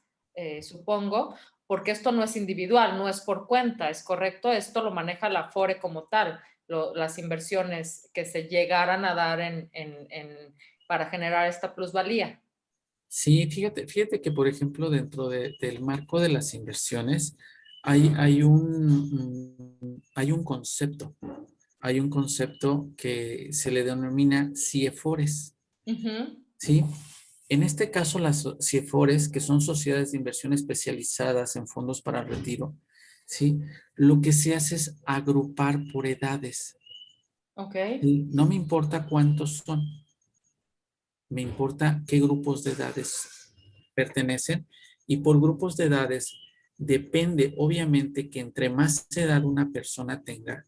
supongo, porque esto no es individual, no es por cuenta, es correcto, esto lo maneja la Afore como tal, las inversiones que se llegaran a dar para generar esta plusvalía. sí, fíjate que, por ejemplo, dentro del marco de las inversiones hay un concepto. Hay un concepto que se le denomina CIEFORES, Ujú. ¿sí? En este caso, las CIEFORES, que son sociedades de inversión especializadas en fondos para retiro, ¿sí? Lo que se hace es agrupar por edades. Ok. ¿Sí? No me importa cuántos son, me importa qué grupos de edades pertenecen, y por grupos de edades depende, obviamente, que entre más edad una persona tenga,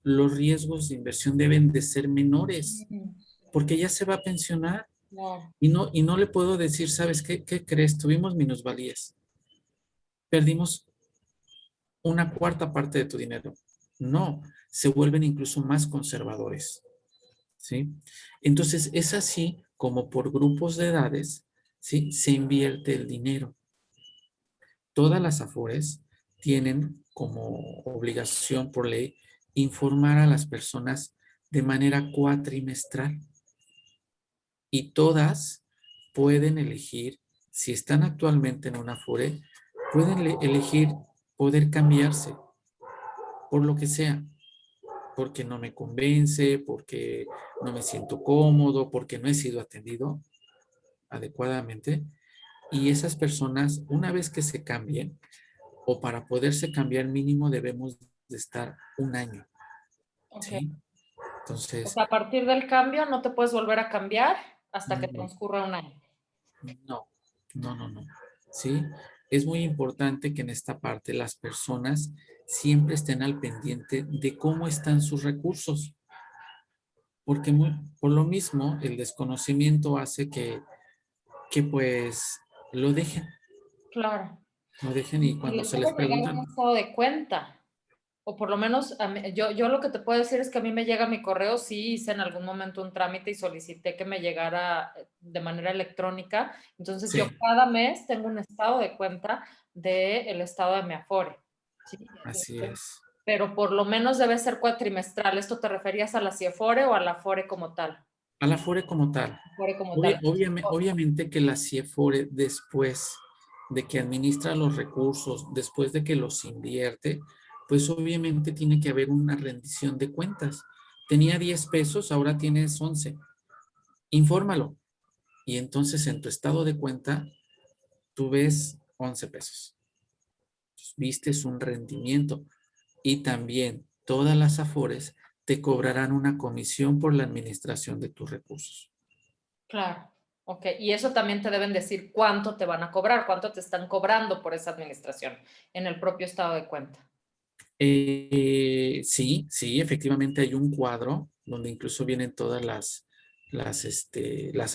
los riesgos de inversión deben de ser menores, Mm, porque ya se va a pensionar claro. y no le puedo decir, ¿sabes qué? ¿Qué crees? Tuvimos minusvalías, perdimos una cuarta parte de tu dinero. No, se vuelven incluso más conservadores, ¿sí? Entonces, es así como por grupos de edades, ¿sí? Se invierte el dinero. Todas las AFORES tienen como obligación por ley informar a las personas de manera cuatrimestral, y todas pueden elegir, si están actualmente en una AFORE, pueden elegir poder cambiarse por lo que sea, porque no me convence, porque no me siento cómodo, porque no he sido atendido adecuadamente. Y esas personas, una vez que se cambien, o para poderse cambiar mínimo debemos de estar un año, Ok. ¿sí? O Entonces, sea, a partir del cambio no te puedes volver a cambiar hasta que no, transcurra un año. no, no, ¿sí? Es muy importante que en esta parte las personas siempre estén al pendiente de cómo están sus recursos, porque por lo mismo el desconocimiento hace que pues lo dejen, Claro. lo dejen, y Y cuando les se debe les llegar un preguntan, estado de cuenta. O por lo menos yo lo que te puedo decir es que a mí me llega mi correo, sí hice en algún momento un trámite y solicité que me llegara de manera electrónica. Entonces yo sí, cada mes tengo un estado de cuenta del estado de mi Afore. ¿Sí? así es. Pero por lo menos debe ser cuatrimestral. ¿Esto te referías a la CIEFORE o a la Afore como tal? A la FORE como tal. Afore como tal. Obviamente que la CIEFORE, después de que administra los recursos, después de que los invierte, pues obviamente tiene que haber una rendición de cuentas. Tenía 10 pesos, ahora tienes 11. Infórmalo. Y entonces en tu estado de cuenta, tú ves 11 pesos. Vistes un rendimiento, y también todas las AFORES te cobrarán una comisión por la administración de tus recursos. Claro. Ok. Y eso también te deben decir cuánto te van a cobrar, cuánto te están cobrando por esa administración en el propio estado de cuenta. Sí, sí, efectivamente hay un cuadro donde incluso vienen todas las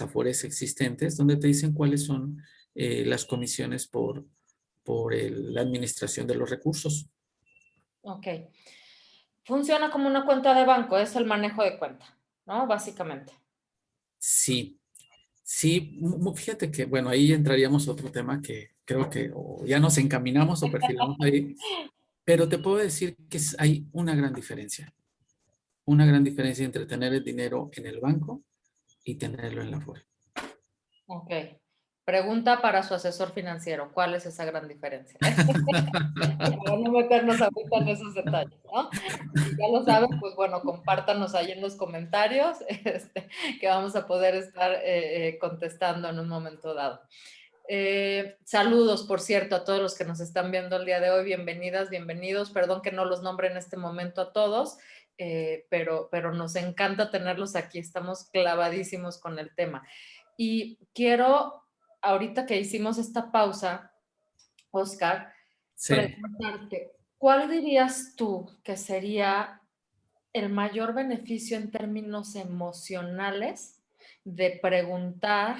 afores existentes, donde te dicen cuáles son las comisiones por la administración de los recursos. Ok. Funciona como una cuenta de banco, es el manejo de cuenta, ¿no? Básicamente. Sí, sí, fíjate que, bueno, ahí entraríamos a otro tema que creo que o ya nos encaminamos o perfilamos ahí, pero te puedo decir que hay una gran diferencia entre tener el dinero en el banco y tenerlo en la afore. Ok. Pregunta para su asesor financiero, ¿cuál es esa gran diferencia? Para no meternos ahorita en esos detalles, ¿no? Si ya lo saben, pues bueno, compártanos ahí en los comentarios, que vamos a poder estar contestando en un momento dado. Saludos, por cierto, a todos los que nos están viendo el día de hoy. Bienvenidas, bienvenidos. Perdón que no los nombre en este momento a todos. pero nos encanta tenerlos aquí, estamos clavadísimos con el tema. Y quiero, ahorita que hicimos esta pausa, Oscar, Sí. preguntarte, ¿cuál dirías tú que sería el mayor beneficio en términos emocionales de preguntar,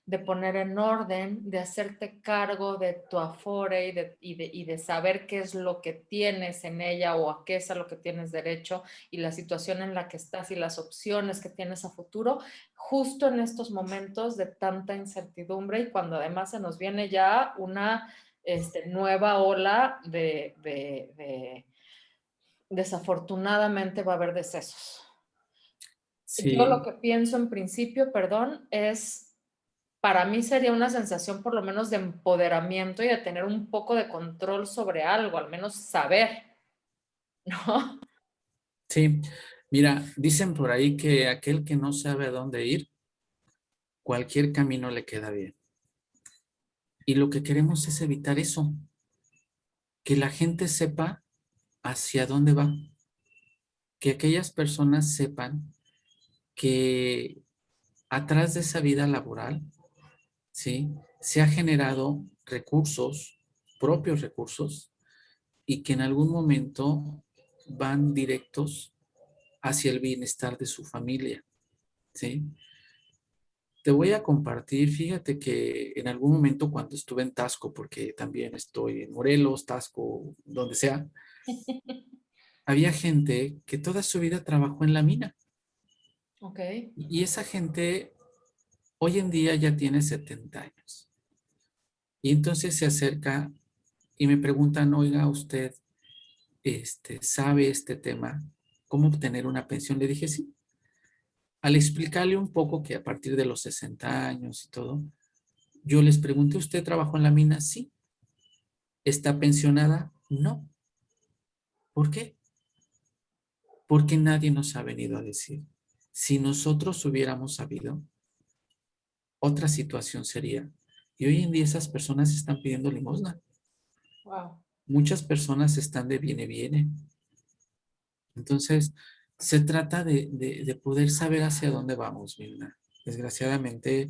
de poner en orden, de hacerte cargo de tu Afore y de saber qué es lo que tienes en ella o a qué es a lo que tienes derecho y la situación en la que estás y las opciones que tienes a futuro, justo en estos momentos de tanta incertidumbre y cuando además se nos viene ya una nueva ola de desafortunadamente va a haber decesos. Yo lo Sí, que pienso en principio, perdón, es, para mí sería una sensación por lo menos de empoderamiento y de tener un poco de control sobre algo, al menos saber, ¿no? sí. Mira, dicen por ahí que aquel que no sabe a dónde ir, cualquier camino le queda bien. Y lo que queremos es evitar eso, que la gente sepa hacia dónde va, que aquellas personas sepan que atrás de esa vida laboral, ¿sí? Se ha generado recursos, propios recursos, y que en algún momento van directos hacia el bienestar de su familia, ¿sí? Te voy a compartir, fíjate que en algún momento cuando estuve en Tasco, porque también estoy en Morelos, Tasco, donde sea, había gente que toda su vida trabajó en la mina Ok, y esa gente hoy en día ya tiene 70 años. Y entonces se acerca y me preguntan, oiga, usted sabe este tema, cómo obtener una pensión. Le dije, sí. Al explicarle un poco que a partir de los 60 años y todo, yo les pregunté, ¿usted trabajó en la mina? Sí. ¿Está pensionada? No. ¿Por qué? Porque nadie nos ha venido a decir. Si nosotros hubiéramos sabido, otra situación sería. Y hoy en día esas personas están pidiendo limosna. wow. Muchas personas están de viene, viene. Entonces, se trata de poder saber hacia dónde vamos, Mirna. Desgraciadamente,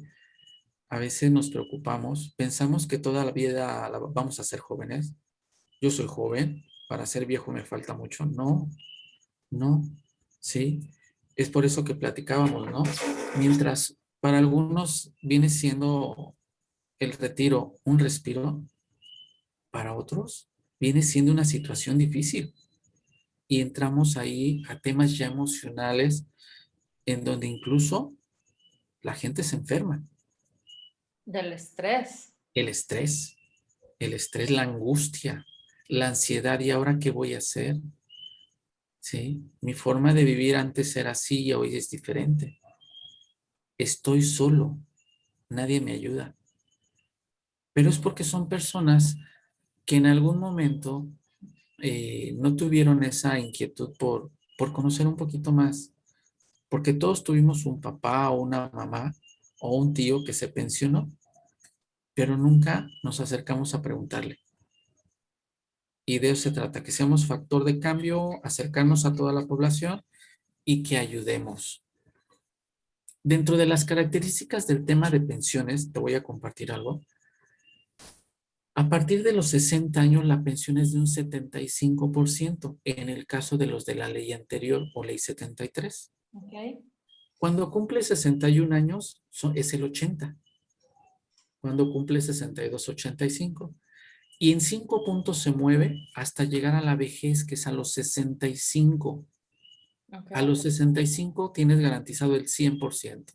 a veces nos preocupamos, pensamos que toda la vida vamos a ser jóvenes. Yo soy joven, para ser viejo me falta mucho. No, no, sí. Es por eso que platicábamos, ¿no? Mientras para algunos viene siendo el retiro un respiro, para otros viene siendo una situación difícil. Y entramos ahí a temas ya emocionales en donde incluso la gente se enferma. Del estrés. El estrés, el estrés, la angustia, la ansiedad, ¿y ahora qué voy a hacer? ¿Sí? Mi forma de vivir antes era así y hoy es diferente. Estoy solo, nadie me ayuda. Pero es porque son personas que en algún momento no tuvieron esa inquietud por conocer un poquito más, porque todos tuvimos un papá o una mamá o un tío que se pensionó, pero nunca nos acercamos a preguntarle. Y de eso se trata, que seamos factor de cambio, acercarnos a toda la población y que ayudemos. Dentro de las características del tema de pensiones, te voy a compartir algo. A partir de los 60 años, la pensión es de un 75% en el caso de los de la ley anterior o ley 73. Ok, Cuando cumple 61 años, es el 80. Cuando cumple 62, 85. Y en 5 puntos se mueve hasta llegar a la vejez, que es a los 65. ok. A los 65 tienes garantizado el 100%.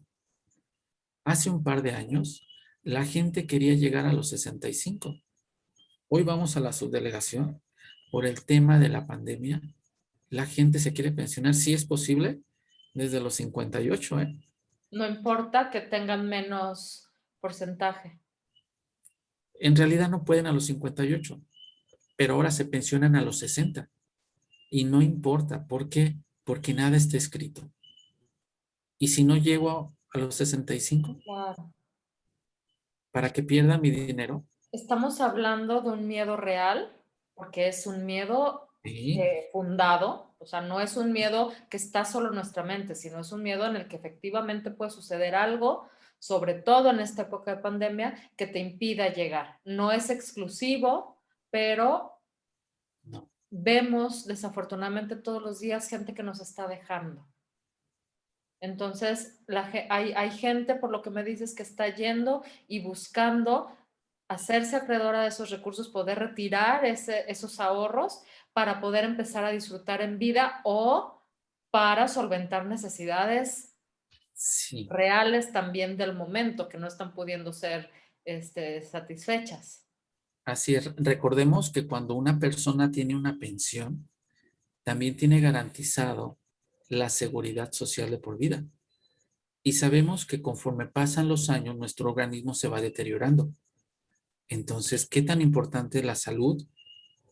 Hace un par de años, la gente quería llegar a los 65. Hoy vamos a la subdelegación por el tema de la pandemia. La gente se quiere pensionar, si es posible, desde los 58, ¿eh? No importa que tengan menos porcentaje. En realidad no pueden a los 58, pero ahora se pensionan a los 60. Y no importa, ¿por qué? Porque nada está escrito. Y si no llego a los 65, Claro. para que pierda mi dinero, Estamos hablando de un miedo real, porque es un miedo Sí, fundado, o sea, no es un miedo que está solo en nuestra mente, sino es un miedo en el que efectivamente puede suceder algo, sobre todo en esta época de pandemia, que te impida llegar. No es exclusivo, pero no. vemos desafortunadamente todos los días gente que nos está dejando. Entonces, hay gente, por lo que me dices, que está yendo y buscando hacerse acreedora de esos recursos, poder retirar esos ahorros para poder empezar a disfrutar en vida o para solventar necesidades Sí, reales también del momento que no están pudiendo ser satisfechas. así es. Recordemos que cuando una persona tiene una pensión, también tiene garantizado la seguridad social de por vida. Y sabemos que conforme pasan los años, nuestro organismo se va deteriorando. Entonces, ¿qué tan importante es la salud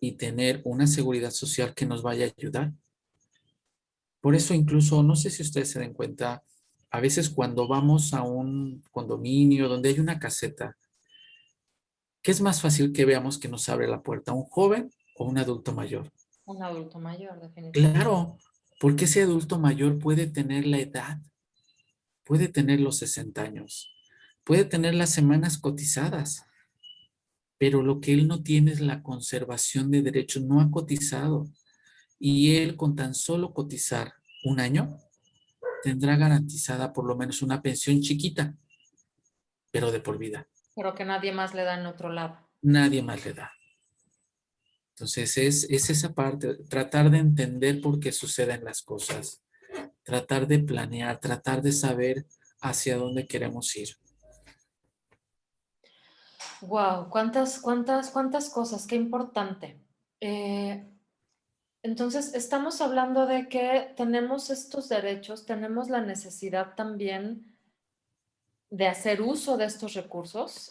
y tener una seguridad social que nos vaya a ayudar? Por eso incluso, no sé si ustedes se den cuenta, a veces cuando vamos a un condominio donde hay una caseta, ¿qué es más fácil que veamos que nos abre la puerta, un joven o un adulto mayor? Un adulto mayor, definitivamente. Claro, porque ese adulto mayor puede tener la edad, puede tener los 60 años, puede tener las semanas cotizadas, pero lo que él no tiene es la conservación de derechos, no ha cotizado. Y él con tan solo cotizar un año, tendrá garantizada por lo menos una pensión chiquita, pero de por vida. Pero que nadie más le da en otro lado. Nadie más le da. Entonces es esa parte, tratar de entender por qué suceden las cosas, tratar de planear, tratar de saber hacia dónde queremos ir. Wow, cuántas cosas, qué importante. Eh, entonces, estamos hablando de que tenemos estos derechos, tenemos la necesidad también de hacer uso de estos recursos,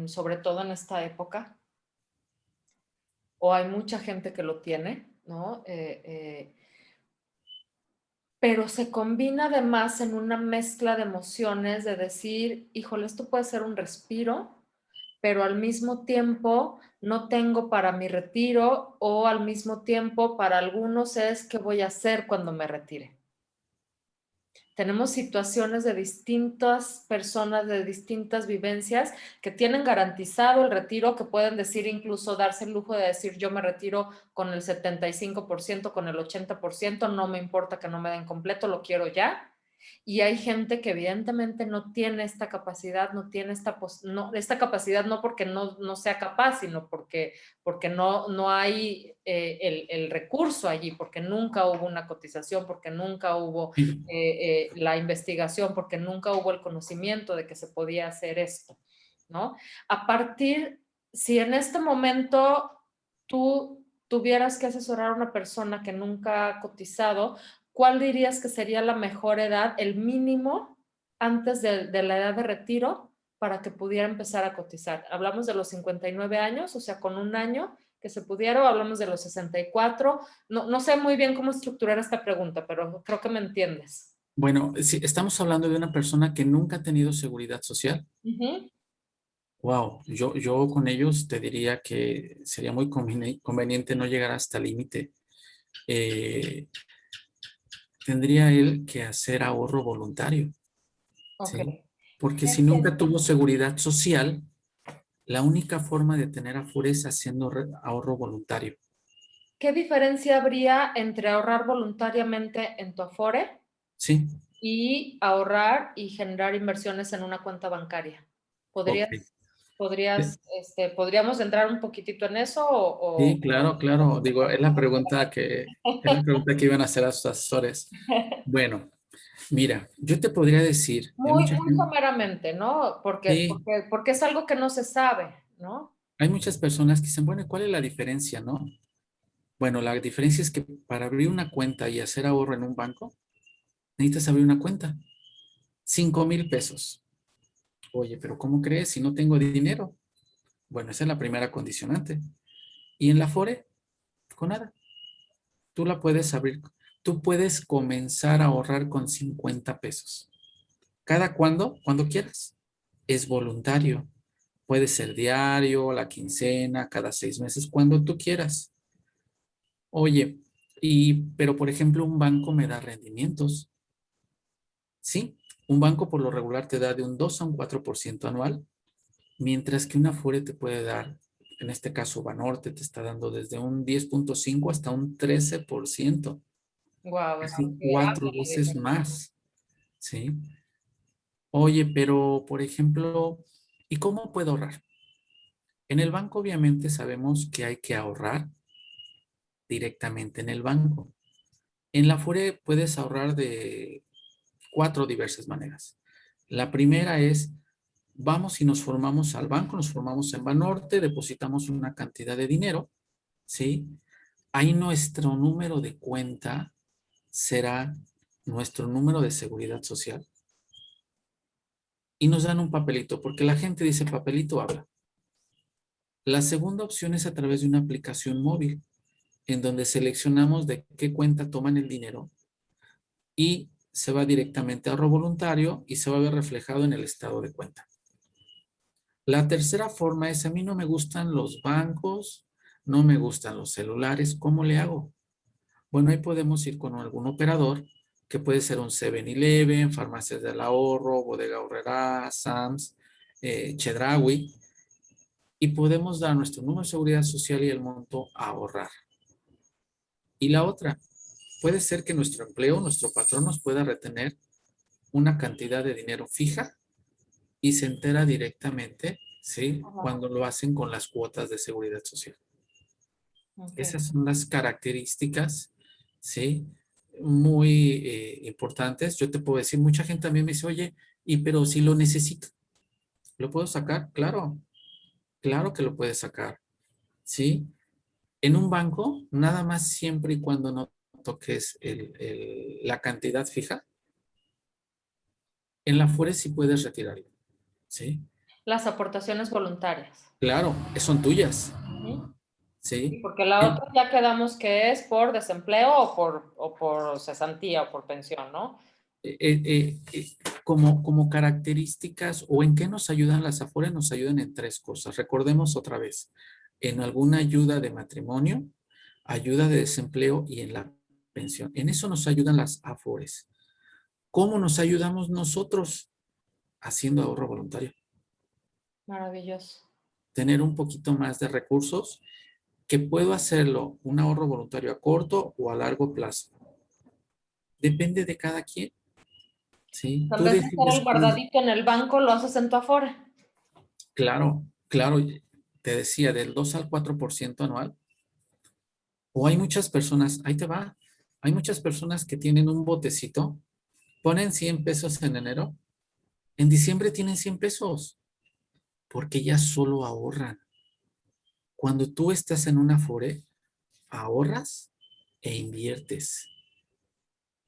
sobre todo en esta época, o hay mucha gente que lo tiene, ¿no? Pero se combina además en una mezcla de emociones de decir, híjole, esto puede ser un respiro, pero al mismo tiempo no tengo para mi retiro o al mismo tiempo para algunos es qué voy a hacer cuando me retire. Tenemos situaciones de distintas personas, de distintas vivencias que tienen garantizado el retiro, que pueden decir incluso darse el lujo de decir yo me retiro con el 75%, con el 80%, no me importa que no me den completo, lo quiero ya. Y hay gente que evidentemente no tiene esta capacidad, no tiene esta capacidad no porque no sea capaz, sino porque no hay el recurso allí, porque nunca hubo una cotización, porque nunca hubo la investigación, porque nunca hubo el conocimiento de que se podía hacer esto, ¿no? A partir, si en este momento tú tuvieras que asesorar a una persona que nunca ha cotizado, ¿cuál dirías que sería la mejor edad, el mínimo antes de la edad de retiro para que pudiera empezar a cotizar? Hablamos de los 59 años, o sea, con un año que se pudiera, o hablamos de los 64. No sé muy bien cómo estructurar esta pregunta, pero creo que me entiendes. Bueno, si estamos hablando de una persona que nunca ha tenido seguridad social, Ujú. wow, yo con ellos te diría que sería muy conveniente no llegar hasta el límite. Eh, Tendría él que hacer ahorro voluntario, Ok. ¿sí? Porque si nunca ¿Qué, tuvo seguridad social, la única forma de tener Afore es haciendo ahorro voluntario. qué diferencia habría entre ahorrar voluntariamente en tu Afore Sí, y ahorrar y generar inversiones en una cuenta bancaria? ok. ¿Podríamos entrar un poquitito en eso Sí, claro, claro. Digo, es la pregunta que iban a hacer a sus asesores. Bueno, mira, yo te podría decir, muy, muy someramente, ¿no? sí, Porque es algo que no se sabe, ¿no? hay muchas personas que dicen, bueno, ¿cuál es la diferencia, no? Bueno, la diferencia es que para abrir una cuenta y hacer ahorro en un banco, necesitas abrir una cuenta. 5,000 pesos. Oye, pero ¿cómo crees si no tengo dinero? Bueno, esa es la primera condicionante. Y en la Afore, con nada. Tú la puedes abrir. Tú puedes comenzar a ahorrar con 50 pesos. ¿Cada cuándo? Cuando quieras. Es voluntario. Puede ser diario, la quincena, cada 6 meses, cuando tú quieras. Oye, pero por ejemplo, un banco me da rendimientos. Sí, un banco por lo regular te da de un 2 a un 4% anual, mientras que una Afore te puede dar, en este caso Banorte te está dando desde un 10,5 hasta un 13%, Wow, es casi considerable 4 veces la más, ¿sí? Oye, pero por ejemplo, ¿y cómo puedo ahorrar? En el banco obviamente sabemos que hay que ahorrar directamente en el banco. En la Afore puedes ahorrar de 4 diversas maneras. La primera es, vamos y nos formamos al banco, nos formamos en Banorte, depositamos una cantidad de dinero, ¿sí? Ahí nuestro número de cuenta será nuestro número de seguridad social y nos dan un papelito, porque la gente dice papelito habla. La segunda opción es a través de una aplicación móvil, en donde seleccionamos de qué cuenta toman el dinero y se va directamente a ahorro voluntario y se va a ver reflejado en el estado de cuenta. La tercera forma es, a mí no me gustan los bancos, no me gustan los celulares, ¿cómo le hago? Bueno, ahí podemos ir con algún operador, que puede ser un 7-Eleven, Farmacias del Ahorro, Bodega Aurrerá, Sams, Chedraui, y podemos dar nuestro número de seguridad social y el monto a ahorrar. Y la otra, puede ser que nuestro empleo, nuestro patrón nos pueda retener una cantidad de dinero fija y se entera directamente, ¿sí? Ajá. Cuando lo hacen con las cuotas de seguridad social. Ok. Esas son las características, ¿sí? Muy importantes. Yo te puedo decir, mucha gente también me dice, oye, pero si lo necesito, ¿lo puedo sacar? Claro, claro que lo puedes sacar, ¿sí? En un banco, nada más siempre y cuando no toques la cantidad fija, en la Afore sí puedes retirarlo, ¿sí? Las aportaciones voluntarias. Claro, son tuyas, Ujú. Sí, ¿sí? porque la otra ya quedamos que es por desempleo o por cesantía o por pensión, ¿no? eh, eh, eh, eh, como características o en qué nos ayudan las Afore, nos ayudan en tres cosas. Recordemos otra vez, en alguna ayuda de matrimonio, ayuda de desempleo y en la pensión. En eso nos ayudan las Afores. ¿Cómo nos ayudamos nosotros? Haciendo ahorro voluntario. Maravilloso. Tener un poquito más de recursos que puedo hacerlo un ahorro voluntario a corto o a largo plazo. Depende de cada quien, ¿sí? En Tú vez de hacer decides el cuándo. guardadito en el banco, lo haces en tu Afore. Claro, claro, te decía, del 2 al 4% anual. O hay muchas personas, ahí te va, hay muchas personas que tienen un botecito, ponen 100 pesos en enero, en diciembre tienen 100 pesos, porque ya solo ahorran. Cuando tú estás en una Afore, ahorras e inviertes.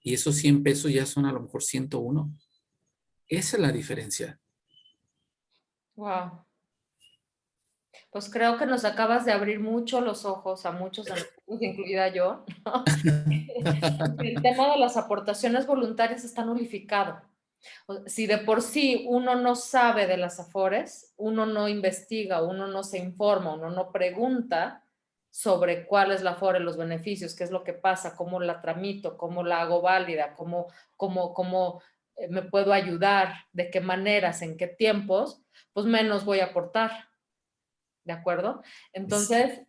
Y esos 100 pesos ya son a lo mejor 101. Esa es la diferencia. Wow. Pues creo que nos acabas de abrir mucho los ojos a muchos de nosotros, incluida yo, ¿no? El tema de las aportaciones voluntarias está nulificado. Si de por sí uno no sabe de las Afores, uno no investiga, uno no se informa, uno no pregunta sobre cuál es la Afore, los beneficios, qué es lo que pasa, cómo la tramito, cómo la hago válida, cómo me puedo ayudar, de qué maneras, en qué tiempos, pues menos voy a aportar, ¿de acuerdo? Entonces,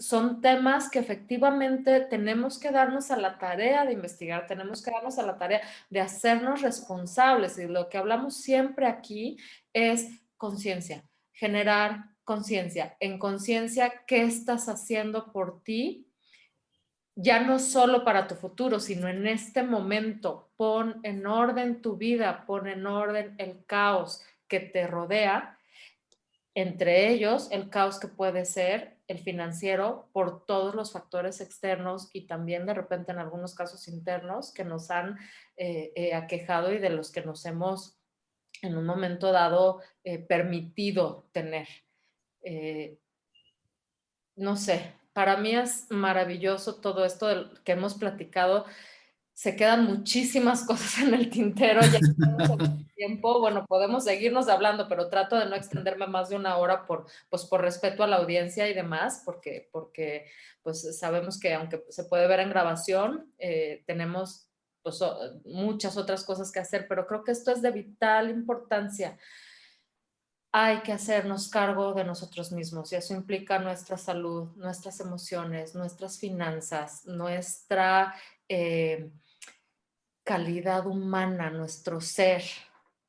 son temas que efectivamente tenemos que darnos a la tarea de investigar, tenemos que darnos a la tarea de hacernos responsables. Y lo que hablamos siempre aquí es conciencia, generar conciencia. En conciencia, ¿qué estás haciendo por ti? Ya no solo para tu futuro, sino en este momento. Pon en orden tu vida, pon en orden el caos que te rodea, entre ellos el caos que puede ser el financiero por todos los factores externos y también de repente en algunos casos internos que nos han aquejado y de los que nos hemos en un momento dado permitido tener. Eh, no sé, para mí es maravilloso todo esto que hemos platicado se quedan muchísimas cosas en el tintero, ya no tenemos el tiempo, bueno, podemos seguirnos hablando, pero trato de no extenderme más de una hora pues, por respeto a la audiencia y demás, porque pues sabemos que aunque se puede ver en grabación, tenemos pues, muchas otras cosas que hacer, pero creo que esto es de vital importancia. Hay que hacernos cargo de nosotros mismos y eso implica nuestra salud, nuestras emociones, nuestras finanzas, nuestra calidad humana, nuestro ser,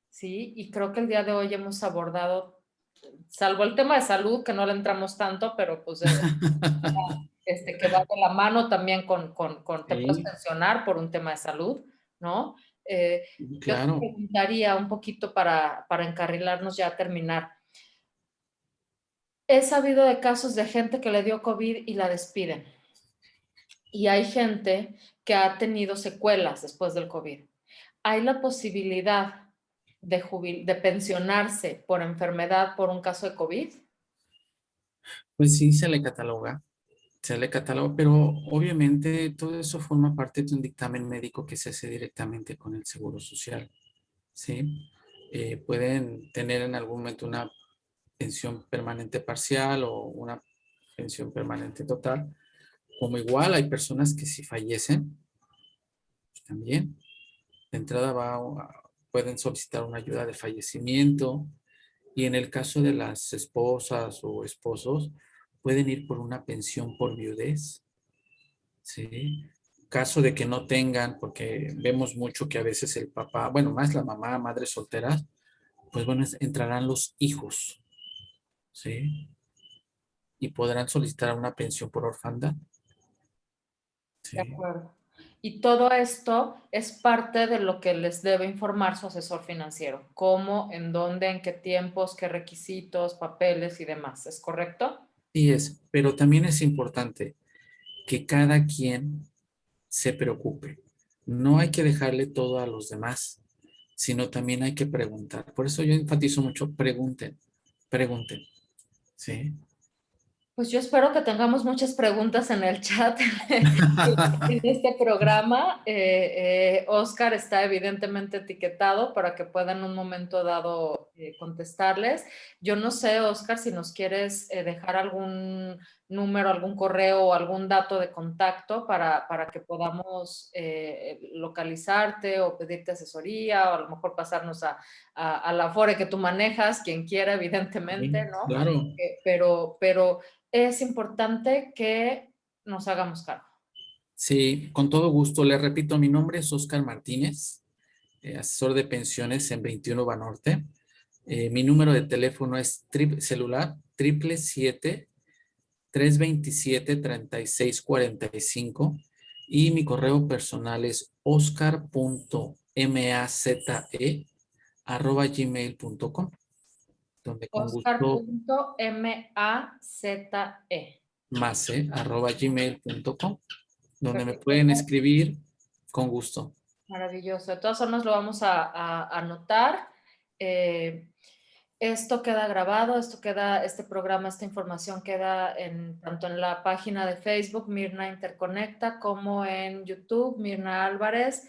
¿sí? Y creo que el día de hoy hemos abordado, salvo el tema de salud, que no le entramos tanto, pero pues que va de la mano también te puedes Sí, pensionar por un tema de salud, ¿no? Yo te claro. preguntaría un poquito para encarrilarnos ya a terminar. He sabido de casos de gente que le dio COVID y la despiden. Y hay gente que ha tenido secuelas después del COVID. Hay la posibilidad de pensionarse por enfermedad por un caso de COVID. Pues sí, se le cataloga, pero obviamente todo eso forma parte de un dictamen médico que se hace directamente con el Seguro Social, ¿sí? Pueden tener en algún momento una pensión permanente parcial o una pensión permanente total, como igual hay personas que si fallecen, pues también de entrada pueden solicitar una ayuda de fallecimiento y en el caso de las esposas o esposos, pueden ir por una pensión por viudez, ¿sí? Caso de que no tengan, porque vemos mucho que a veces el papá, bueno, más la mamá, madres solteras, pues bueno, entrarán los hijos, ¿sí? Y podrán solicitar una pensión por orfandad, De ¿sí? acuerdo. Y todo esto es parte de lo que les debe informar su asesor financiero. Cómo, en dónde, en qué tiempos, qué requisitos, papeles y demás. ¿Es correcto? Y pero también es importante que cada quien se preocupe. No hay que dejarle todo a los demás, sino también hay que preguntar. Por eso yo enfatizo mucho, pregunten, pregunten, ¿sí? Pues yo espero que tengamos muchas preguntas en el chat en este programa. Oscar está evidentemente etiquetado para que pueda en un momento dado contestarles. Yo no sé, Oscar, si nos quieres dejar algún número, algún correo o algún dato de contacto para que podamos localizarte o pedirte asesoría o a lo mejor pasarnos a la Afore que tú manejas, quien quiera, evidentemente, Sí, ¿no? claro. Pero es importante que nos hagamos cargo. Sí, con todo gusto. Le repito, mi nombre es Oscar Martínez, asesor de pensiones en 21 Banorte. Mi número de teléfono es celular 777-327-3645 y mi correo personal es oscar.maze@gmail.com, donde con gusto Oscar.maze. mace@gmail.com, donde me Perfecto. pueden escribir con gusto. Maravilloso. De todas formas, lo vamos a anotar. Eh, Esto queda grabado, este programa, esta información queda tanto en la página de Facebook Mirna Interconecta como en YouTube Mirna Álvarez.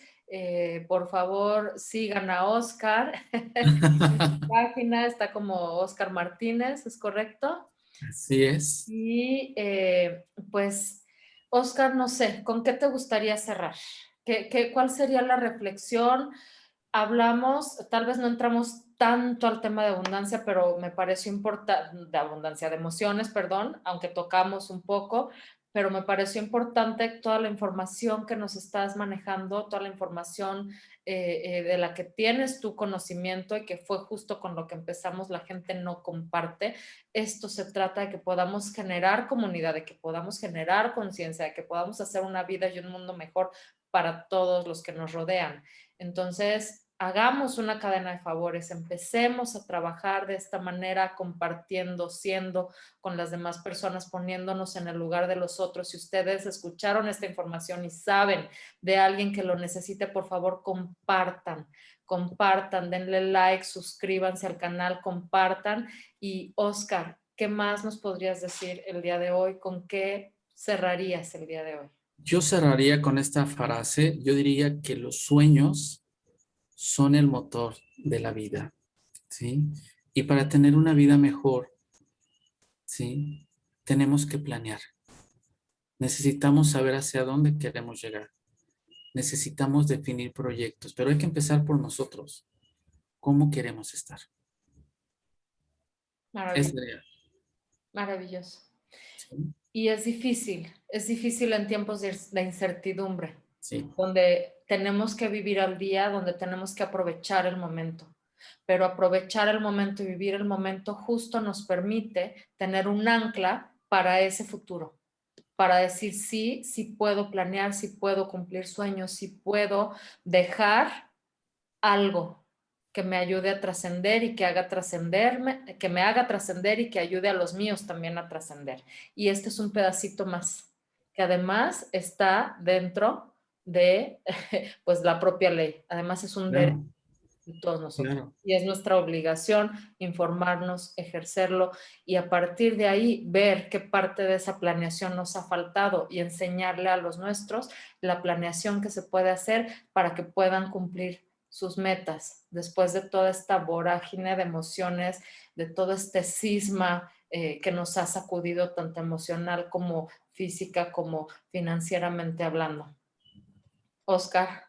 Por favor, sigan a Oscar. En su página está como Oscar Martínez, ¿es correcto? Así es. Y pues, Oscar, no sé, ¿con qué te gustaría cerrar? ¿Cuál sería la reflexión? Hablamos, tal vez no entramos tanto al tema de abundancia, pero me pareció importante, de abundancia de emociones, perdón, aunque tocamos un poco, pero me pareció importante toda la información que nos estás manejando, toda la información de la que tienes tu conocimiento y que fue justo con lo que empezamos, la gente no comparte. Esto se trata de que podamos generar comunidad, de que podamos generar conciencia, de que podamos hacer una vida y un mundo mejor para todos los que nos rodean. Entonces, hagamos una cadena de favores, empecemos a trabajar de esta manera, compartiendo, siendo con las demás personas, poniéndonos en el lugar de los otros. Si ustedes escucharon esta información y saben de alguien que lo necesite, por favor, compartan, denle like, suscríbanse al canal, compartan. Y Oscar, ¿qué más nos podrías decir el día de hoy? ¿Con qué cerrarías el día de hoy? Yo cerraría con esta frase. Yo diría que los sueños son el motor de la vida, ¿sí? Y para tener una vida mejor, ¿sí? Tenemos que planear. Necesitamos saber hacia dónde queremos llegar. Necesitamos definir proyectos, pero hay que empezar por nosotros. ¿Cómo queremos estar? Ese Maravilloso, sería, maravilloso. ¿sí? Y es difícil en tiempos de incertidumbre, Sí, donde tenemos que vivir al día, donde tenemos que aprovechar el momento. Pero aprovechar el momento y vivir el momento justo nos permite tener un ancla para ese futuro, para decir sí, sí puedo planear, sí puedo cumplir sueños, sí puedo dejar algo que me ayude a trascender y que haga trascenderme, que me haga trascender y que ayude a los míos también a trascender. Y este es un pedacito más, que además está dentro de pues la propia ley. Además es un derecho claro, de todos nosotros. claro. Y es nuestra obligación informarnos, ejercerlo y a partir de ahí ver qué parte de esa planeación nos ha faltado y enseñarle a los nuestros la planeación que se puede hacer para que puedan cumplir sus metas después de toda esta vorágine de emociones, de todo este cisma que nos ha sacudido tanto emocional como física como financieramente hablando. Oscar,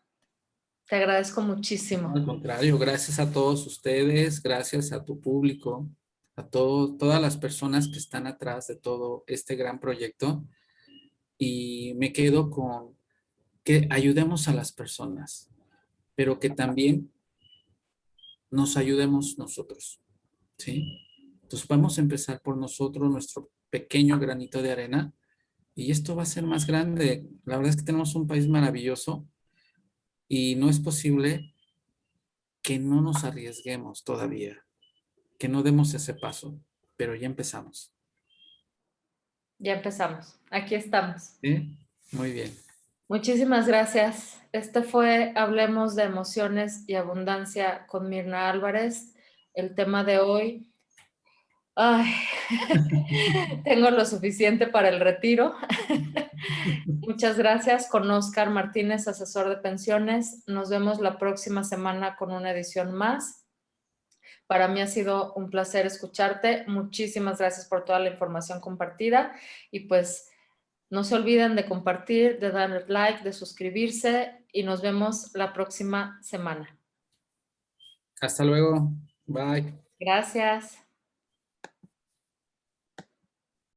te agradezco No, muchísimo. al contrario, gracias a todos ustedes, gracias a tu público, a todas las personas que están atrás de todo este gran proyecto. Y me quedo con que ayudemos a las personas, pero que también nos ayudemos nosotros, ¿sí? Entonces vamos a empezar por nosotros, nuestro pequeño granito de arena, y esto va a ser más grande. La verdad es que tenemos un país maravilloso y no es posible que no nos arriesguemos todavía, que no demos ese paso, pero ya empezamos. Ya empezamos. Aquí estamos. ¿Sí? Muy bien. Muchísimas gracias. Este fue Hablemos de Emociones y Abundancia con Mirna Álvarez. El tema de hoy, ay, tengo lo suficiente para el retiro. Muchas gracias con Oscar Martínez, asesor de pensiones. Nos vemos la próxima semana con una edición más. Para mí ha sido un placer escucharte. Muchísimas gracias por toda la información compartida y pues no se olviden de compartir, de dar like, de suscribirse y nos vemos la próxima semana. Hasta luego. Bye. Gracias.